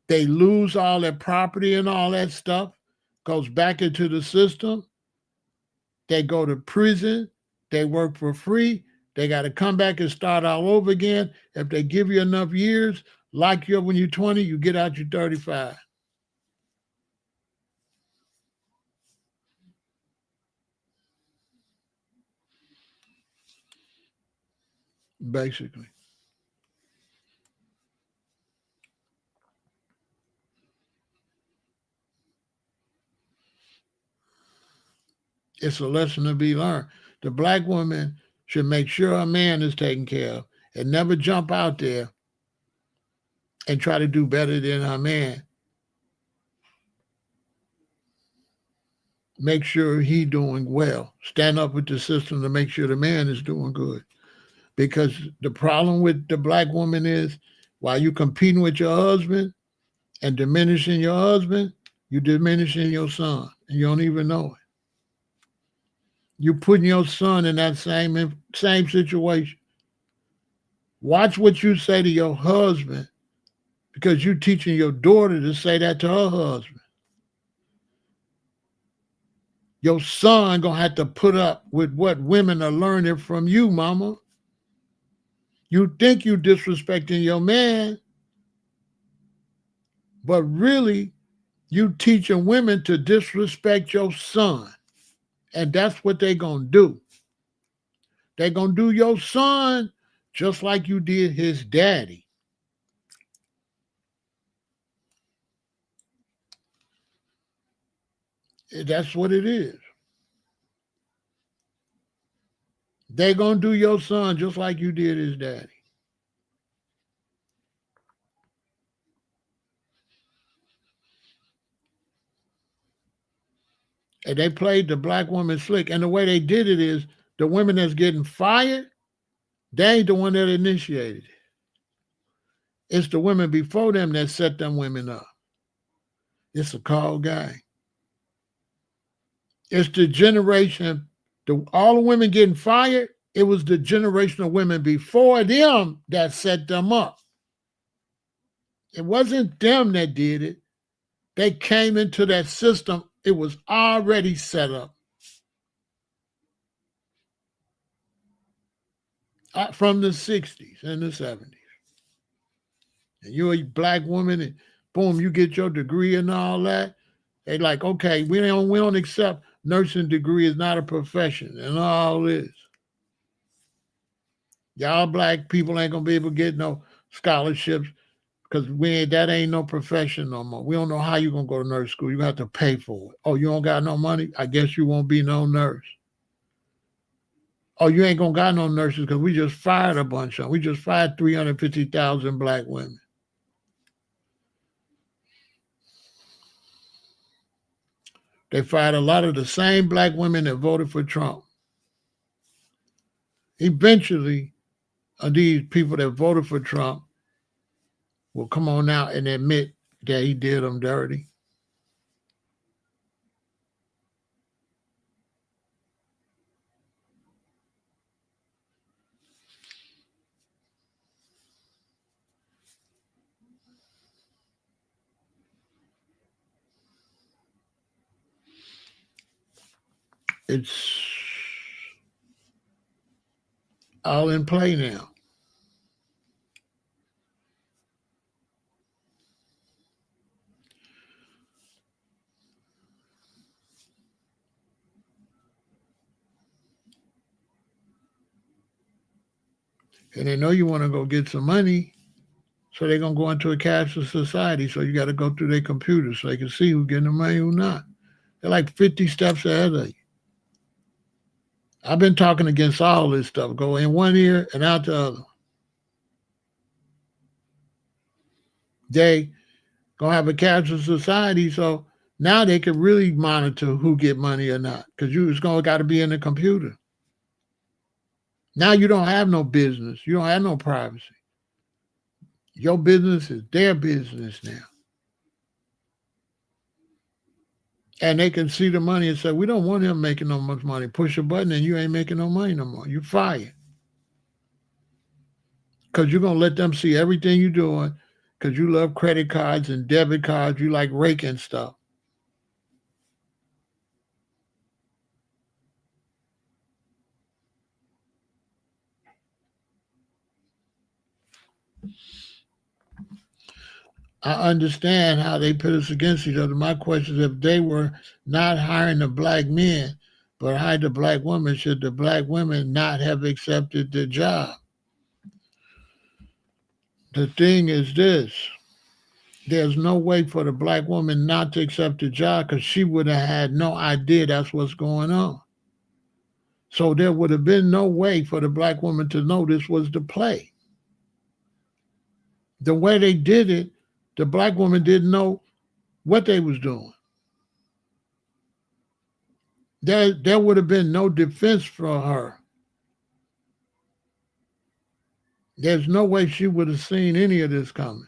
They lose all their property and all that stuff, goes back into the system. They go to prison. They work for free. They got to come back and start all over again. If they give you enough years, lock you up when you're 20, you get out, you're 35. Basically. It's a lesson to be learned. The black woman should make sure her man is taken care of and never jump out there and try to do better than her man. Make sure he doing well. Stand up with the system to make sure the man is doing good. Because the problem with the black woman is while you competing with your husband and diminishing your husband, you diminishing your son and you don't even know it. You're putting your son in that same situation. Watch what you say to your husband because you teaching your daughter to say that to her husband. Your son gonna have to put up with what women are learning from you, mama. You think you disrespecting your man, but really you teaching women to disrespect your son. And that's what they gonna do. They gonna do your son just like you did his daddy. That's what it is. They gonna do your son just like you did his daddy. And they played the black woman slick. And the way they did it is the women that's getting fired, they ain't the one that initiated it. It's the women before them that set them women up. It's a cold game. It's the generation, all the women getting fired, it was the generation of women before them that set them up. It wasn't them that did it. They came into that system. It was already set up. From the 60s and the 70s. And you're a black woman and boom, you get your degree and all that. They like, okay, we don't accept nursing degree is not a profession and all this. Y'all black people ain't gonna be able to get no scholarships because that ain't no profession no more. We don't know how you gonna go to nurse school. You have to pay for it. Oh, you don't got no money? I guess you won't be no nurse. Oh, you ain't gonna got no nurses because we just fired a bunch of them. We just fired 350,000 black women. They fired a lot of the same black women that voted for Trump. Eventually, these people that voted for Trump will come on out and admit that he did them dirty. It's all in play now. And they know you want to go get some money, so they're going to go into a cashless society. So you got to go through their computer so they can see who's getting the money, who's not. They're like 50 steps ahead of you. I've been talking against all this stuff. Go in one ear and out the other. They going to have a cashless society, so now they can really monitor who get money or not because it's going to got to be in the computer. Now you don't have no business. You don't have no privacy. Your business is their business now. And they can see the money and say, we don't want him making no much money. Push a button and you ain't making no money no more. You're fired. Because you're going to let them see everything you're doing because you love credit cards and debit cards. You like raking stuff. I understand how they put us against each other. My question is, if they were not hiring the black men, but hired the black women, should the black women not have accepted the job? The thing is this. There's no way for the black woman not to accept the job because she would have had no idea that's what's going on. So there would have been no way for the black woman to know this was the play. The way they did it, the black woman didn't know what they was doing. There would have been no defense for her. There's no way she would have seen any of this coming.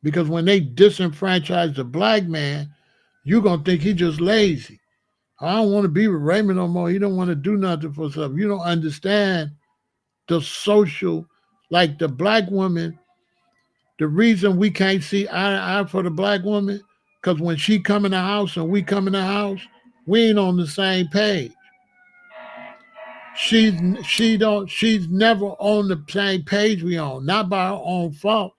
Because when they disenfranchise the black man, you're going to think he just lazy. I don't want to be with Raymond no more. He don't want to do nothing for something. You don't understand the social, like the black woman The reason we can't see eye to eye for the black woman, because when she come in the house and we come in the house, we ain't on the same page. She's never on the same page we on, not by her own fault.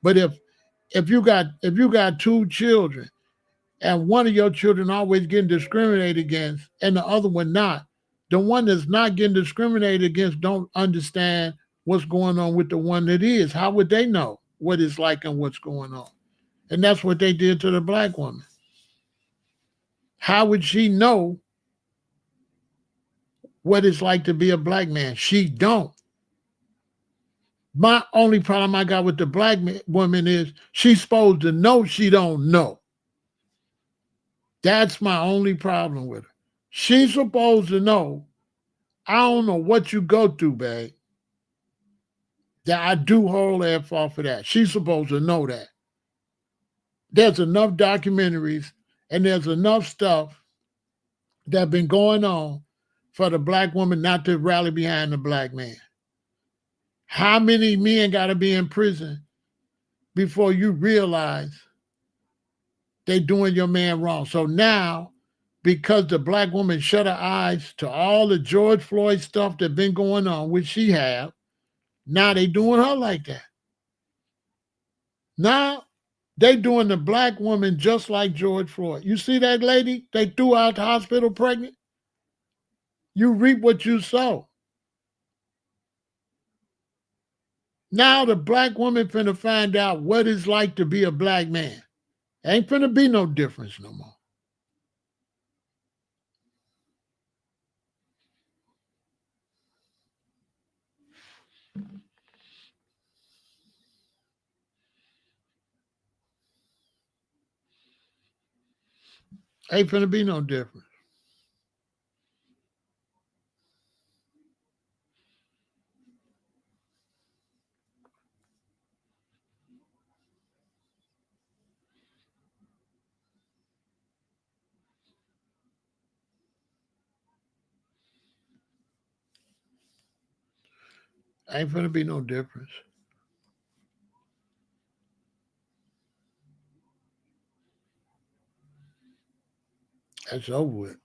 But if you got two children and one of your children always getting discriminated against and the other one not, the one that's not getting discriminated against don't understand what's going on with the one that is. How would they know what it's like and what's going on? And that's what they did to the black woman. How would she know what it's like to be a black man? She don't. My only problem I got with the black woman is she's supposed to know she don't know. That's my only problem with her. She's supposed to know. I don't know what you go through, babe. That I do whole F off of that. She's supposed to know that. There's enough documentaries and there's enough stuff that been going on for the black woman not to rally behind the black man. How many men got to be in prison before you realize they doing your man wrong? So now, because the black woman shut her eyes to all the George Floyd stuff that been going on, which she have, now they doing her like that. Now they doing the black woman just like George Floyd. You see that lady they threw out the hospital pregnant? You reap what you sow. Now the black woman finna find out what it's like to be a black man. Ain't finna be no difference no more. Ain't finna be no difference. Ain't finna be no difference. That's over with.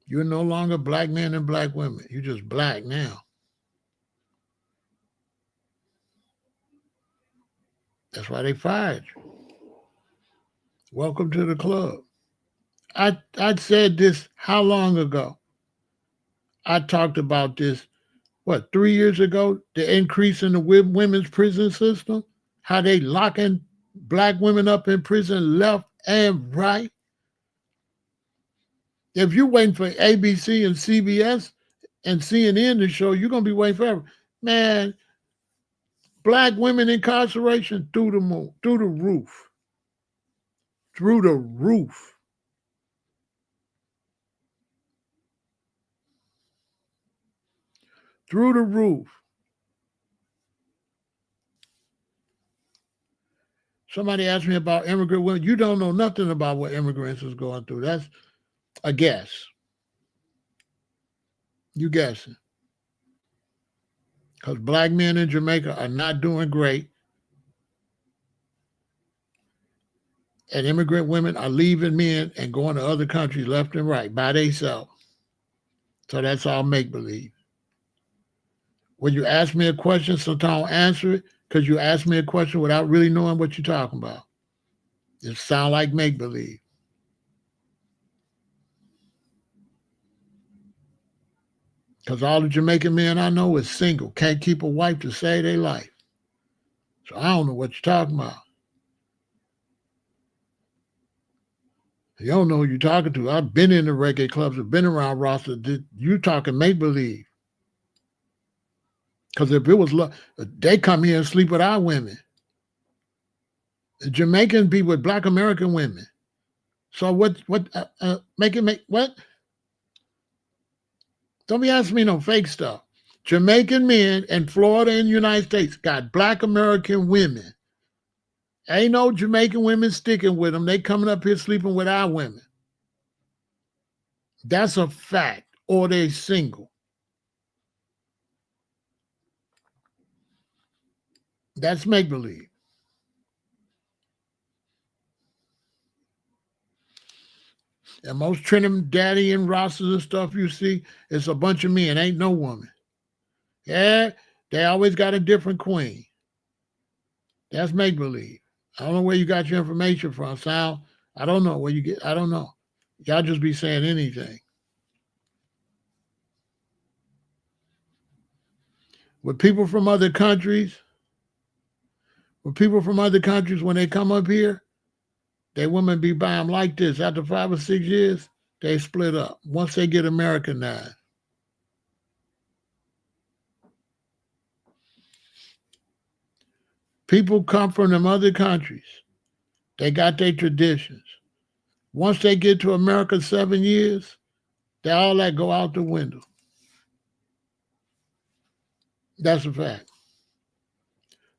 You're no longer black men and black women. You're just black now. That's why they fired you. Welcome to the club. I said this how long ago? I talked about this, 3 years ago? The increase in the women's prison system, how they locking black women up in prison left and right. If you're waiting for ABC and CBS and CNN to show, you're going to be waiting forever. Man, black women incarceration through the moon, through the roof. Through the roof. Through the roof. Somebody asked me about immigrant women. You don't know nothing about what immigrants is going through. That's a guess. You guessing. Because black men in Jamaica are not doing great. And immigrant women are leaving men and going to other countries left and right by themselves. So that's all make-believe. When you ask me a question, sometimes I'll answer it because you ask me a question without really knowing what you're talking about. It sounds like make-believe. Because all the Jamaican men I know is single, can't keep a wife to save their life. So I don't know what you're talking about. You don't know who you're talking to. I've been in the reggae clubs, I've been around Rasta. You talking make-believe. Because if it was, they come here and sleep with our women. The Jamaicans be with black American women. So what, what? Don't be asking me no fake stuff. Jamaican men in Florida and the United States got black American women. Ain't no Jamaican women sticking with them. They coming up here sleeping with our women. That's a fact. Or they single. That's make-believe. And most Trinidadian and rosters and stuff you see, it's a bunch of men, ain't no woman. Yeah, they always got a different queen. That's make-believe. I don't know where you got your information from, Sal. I don't know where you get, I don't know. Y'all just be saying anything. With people from other countries, when they come up here, they women be by them like this. After 5 or 6 years, they split up. Once they get Americanized. People come from them other countries. They got their traditions. Once they get to America 7 years, they all that go out the window. That's a fact.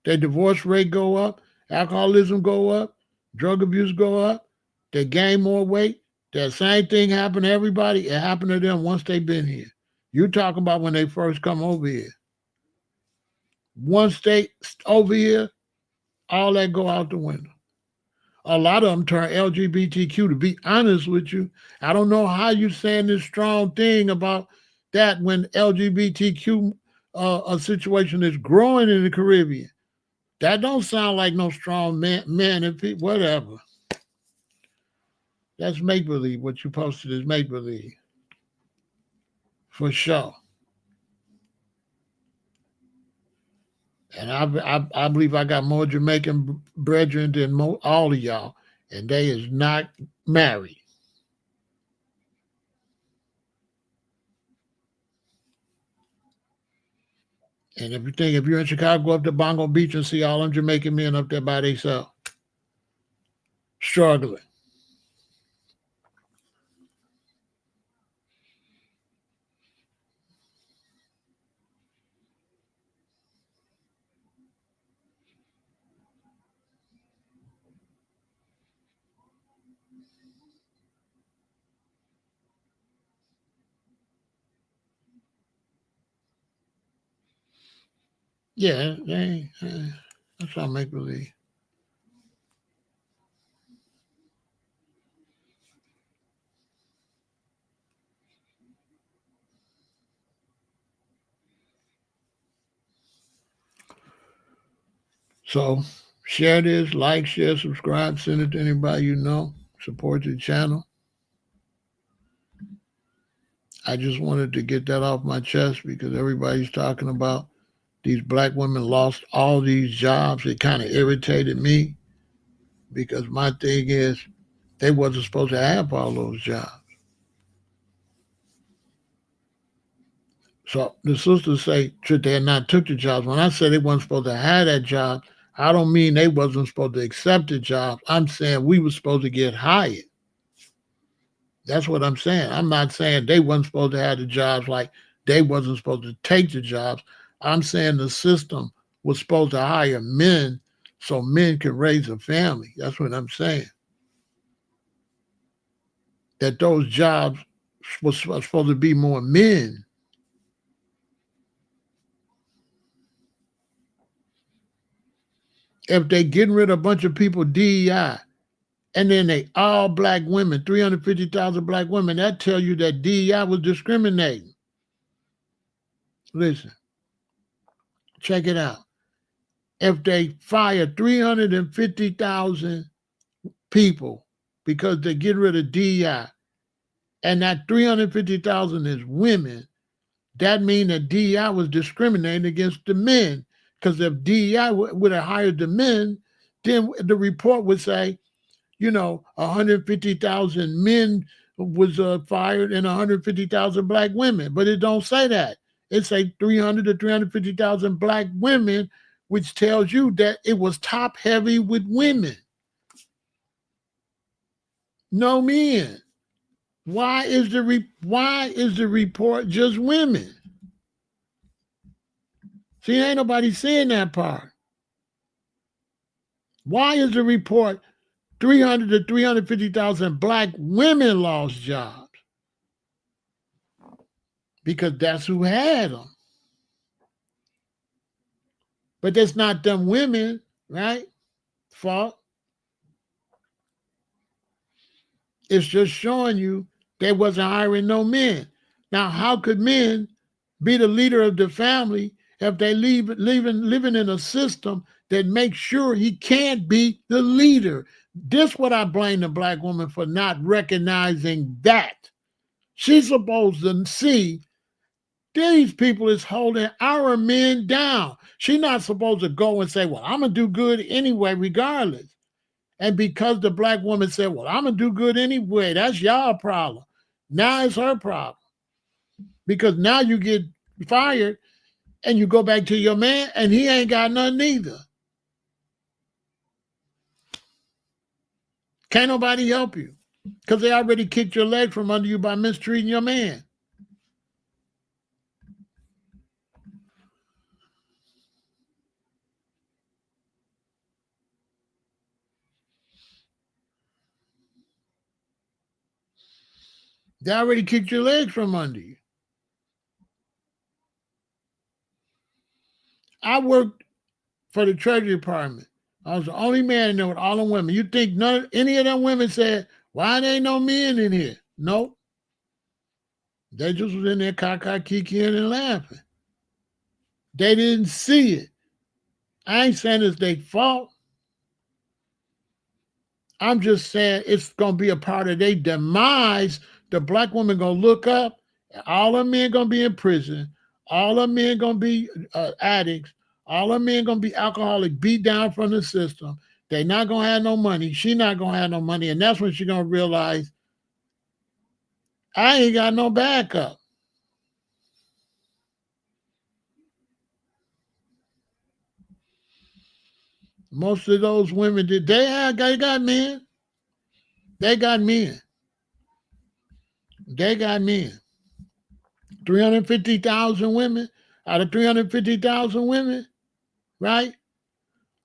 Their divorce rate go up, alcoholism go up, drug abuse go up, they gain more weight. That same thing happened to everybody. It happened to them once they've been here. You're talking about when they first come over here. Once they over here, all that go out the window. A lot of them turn LGBTQ. To be honest with you, I don't know how you're saying this strong thing about that when LGBTQ a situation is growing in the Caribbean. That don't sound like no strong men and people, whatever. That's make-believe. What you posted is make-believe. For sure. And I believe I got more Jamaican brethren than all of y'all, and they is not married. And if you're in Chicago, go up to Bongo Beach and see all them Jamaican men up there by themselves, struggling. Yeah, that's how make believe. So share this, like, share, subscribe, send it to anybody you know. Support the channel. I just wanted to get that off my chest because everybody's talking about these black women lost all these jobs. It kind of irritated me because my thing is they wasn't supposed to have all those jobs. So the sisters say should they had not took the jobs. When I say they wasn't supposed to have that job, I don't mean they wasn't supposed to accept the job. I'm saying we were supposed to get hired. That's what I'm saying. I'm not saying they wasn't supposed to have the jobs like they wasn't supposed to take the jobs. I'm saying the system was supposed to hire men so men could raise a family. That's what I'm saying. That those jobs was supposed to be more men. If they getting rid of a bunch of people DEI, and then they all black women, 350,000 black women, that tell you that DEI was discriminating. Listen, check it out. If they fire 350,000 people because they get rid of DEI, and that 350,000 is women, that means that DEI was discriminating against the men. Because if DEI would have hired the men, then the report would say, 150,000 men was fired and 150,000 black women. But it don't say that. It say 300 to 350,000 black women, which tells you that it was top heavy with women. No men. Why is the report just women? See, ain't nobody saying that part. Why is the report 300 to 350,000 black women lost jobs? Because that's who had them. But that's not them women, right? Fault. It's just showing you they wasn't hiring no men. Now, how could men be the leader of the family if they living in a system that makes sure he can't be the leader? This what I blame the black woman for not recognizing that. She's supposed to see these people is holding our men down. She's not supposed to go and say, well, I'm going to do good anyway, regardless. And because the black woman said, well, I'm going to do good anyway, that's y'all problem. Now it's her problem. Because now you get fired and you go back to your man and he ain't got nothing either. Can't nobody help you because they already kicked your leg from under you by mistreating your man. They already kicked your legs from under you. I worked for the Treasury Department. I was the only man in there with all them women. You think any of them women said, why there ain't no men in here? Nope. They just was in there kikiing and laughing. They didn't see it. I ain't saying it's their fault. I'm just saying it's going to be a part of their demise. The black woman going to look up. All the men going to be in prison. All the men going to be addicts. All the men going to be alcoholic, beat down from the system. They not going to have no money. She not going to have no money. And that's when she going to realize, I ain't got no backup. Most of those women, they got men. They got men. They got men. 350,000 women. Out of 350,000 women, right?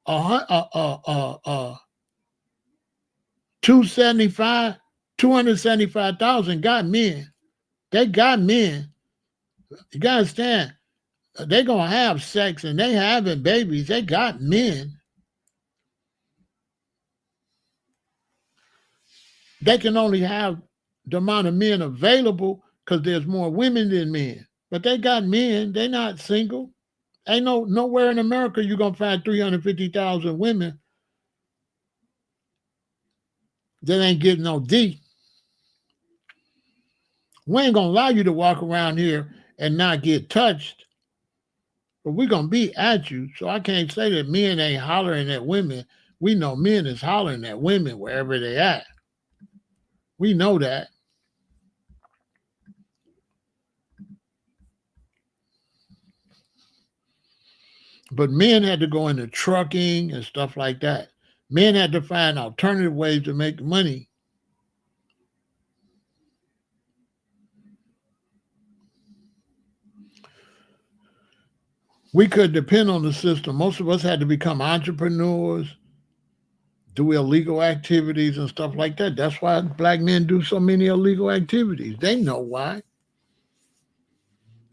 275,000 got men. They got men. You gotta understand, they gonna have sex and they having babies. They got men. They can only have the amount of men available because there's more women than men. But they got men. They not single. Ain't nowhere in America you're gonna find 350,000 women that ain't getting no D. We ain't gonna allow you to walk around here and not get touched. But we're gonna be at you. So I can't say that men ain't hollering at women. We know men is hollering at women wherever they at. We know that. But men had to go into trucking and stuff like that. Men had to find alternative ways to make money. We could depend on the system. Most of us had to become entrepreneurs, do illegal activities and stuff like that. That's why black men do so many illegal activities. They know why.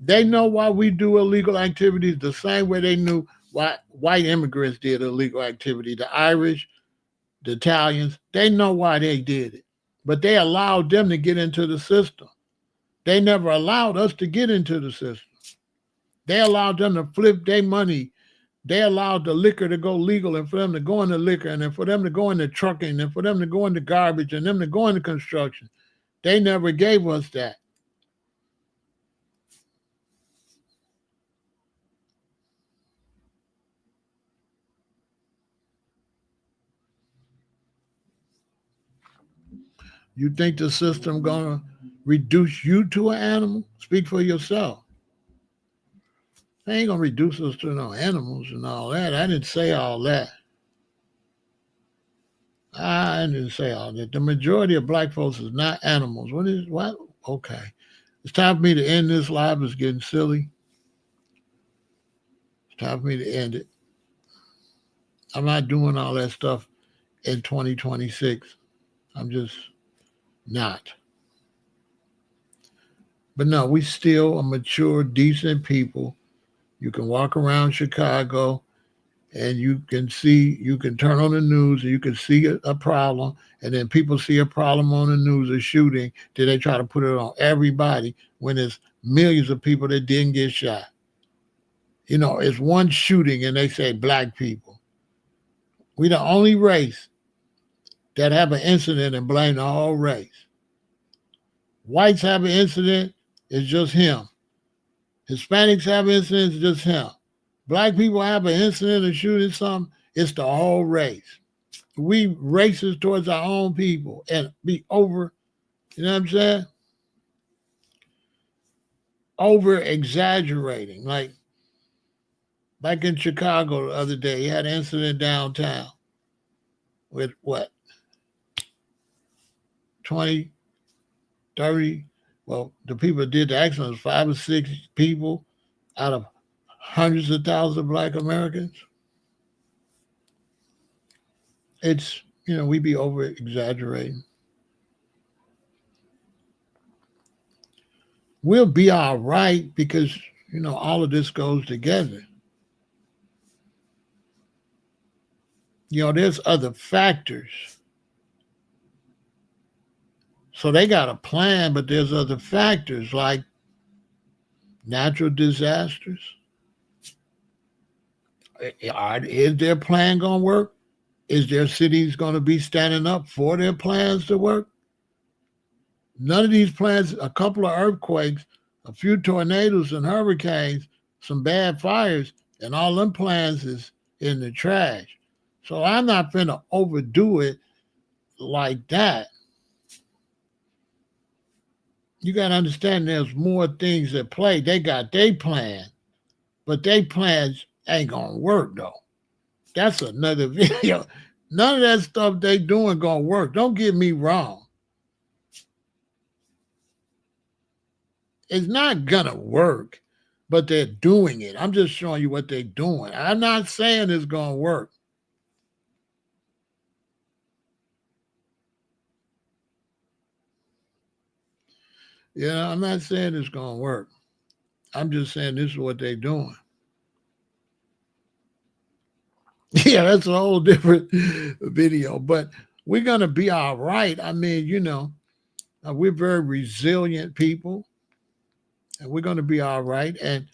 They know why we do illegal activities the same way they knew why white immigrants did illegal activity. The Irish, the Italians, they know why they did it. But they allowed them to get into the system. They never allowed us to get into the system. They allowed them to flip their money. They allowed the liquor to go legal and for them to go into liquor and then for them to go into trucking and for them to go into garbage and them to go into construction. They never gave us that. You think the system gonna reduce you to an animal? Speak for yourself. They ain't gonna reduce us to no animals and all that. I didn't say all that. I didn't say all that. The majority of black folks is not animals. What? Okay. It's time for me to end this live. It's getting silly. It's time for me to end it. I'm not doing all that stuff in 2026. I'm just not. But no, we still a mature, decent people. You can walk around Chicago and you can see, you can turn on the news and you can see a problem, and then people see a problem on the news, a shooting, then they try to put it on everybody when there's millions of people that didn't get shot. You know, it's one shooting and they say black people. We the only race that have an incident and blame the whole race. Whites have an incident, it's just him. Hispanics have incidents, just him. Black people have an incident or shooting something, it's the whole race. We racist towards our own people and be over, you know what I'm saying? Over exaggerating. Like back in Chicago the other day, he had an incident downtown with what? 20, 30, well, the people that did the accident was 5 or 6 people out of hundreds of thousands of black Americans. It's, you know, we be over exaggerating. We'll be all right because, you know, all of this goes together. You know, there's other factors. So they got a plan, but there's other factors like natural disasters. Is their plan going to work? Is their cities going to be standing up for their plans to work? None of these plans, a couple of earthquakes, a few tornadoes and hurricanes, some bad fires, and all them plans is in the trash. So I'm not going to overdo it like that. You got to understand there's more things at play. They got their plan, but their plans ain't going to work, though. That's another video. None of that stuff they doing going to work. Don't get me wrong. It's not going to work, but they're doing it. I'm just showing you what they're doing. I'm not saying it's going to work. Yeah, I'm not saying it's going to work. I'm just saying this is what they're doing. Yeah, that's a whole different video, but we're going to be all right. I mean, you know, we're very resilient people, and we're going to be all right. And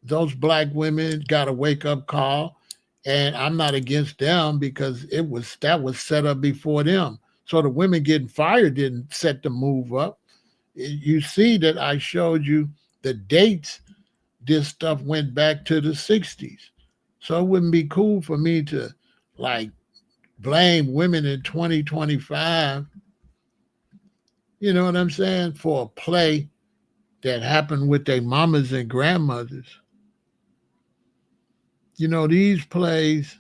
those black women got a wake up call, and I'm not against them because that was set up before them. So the women getting fired didn't set the move up. You see that I showed you the dates. This stuff went back to the 60s. So it wouldn't be cool for me to like blame women in 2025, you know what I'm saying, for a play that happened with their mamas and grandmothers. You know, these plays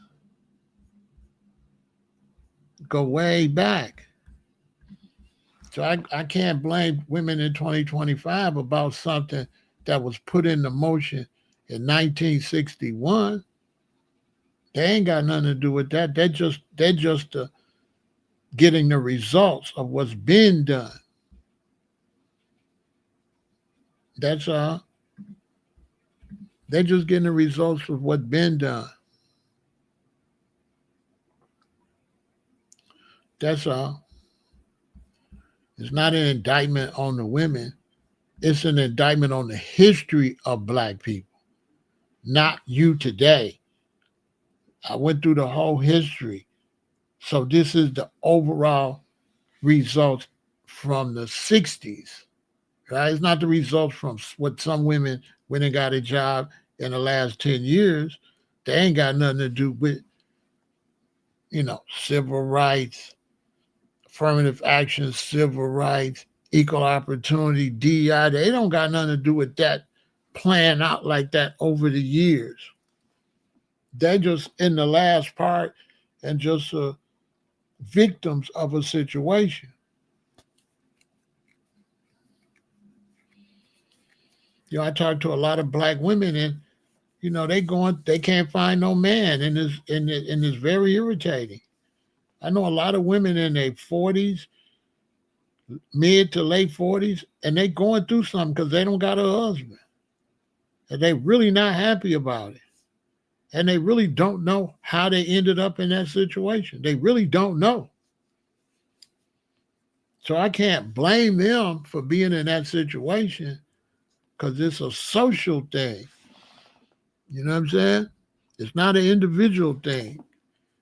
go way back. So I can't blame women in 2025 about something that was put into motion in 1961. They ain't got nothing to do with that. They're just getting the results of what's been done. That's all. They're just getting the results of what's been done. That's all. It's not an indictment on the women. It's an indictment on the history of black people, not you today. I went through the whole history. So this is the overall results from the 60s. Right? It's not the results from what some women went and got a job in the last 10 years. They ain't got nothing to do with, you know, civil rights, affirmative action, civil rights, equal opportunity, DEI. They don't got nothing to do with that playing out like that over the years. They're just in the last part and just victims of a situation. You know, I talk to a lot of black women, and you know they can't find no man, and it's very irritating. I know a lot of women in their 40s, mid to late 40s, and they going through something because they don't got a husband, and they really not happy about it. And they really don't know how they ended up in that situation. They really don't know. So I can't blame them for being in that situation because it's a social thing. You know what I'm saying? It's not an individual thing.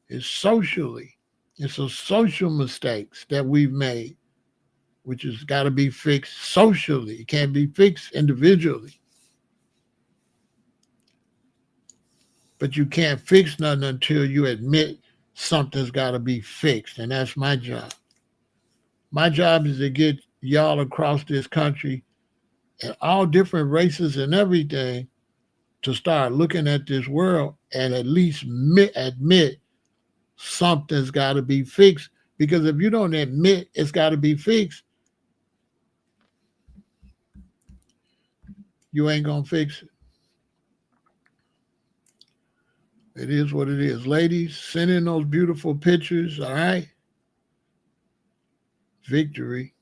It's socially. It's a social mistakes that we've made, which has got to be fixed socially. It can't be fixed individually. But you can't fix nothing until you admit something's got to be fixed. And that's my job. My job is to get y'all across this country and all different races and everything to start looking at this world and at least admit something's got to be fixed. Because if you don't admit it's got to be fixed, you ain't going to fix it. It is what it is. Ladies, send in those beautiful pictures, all right? Victory.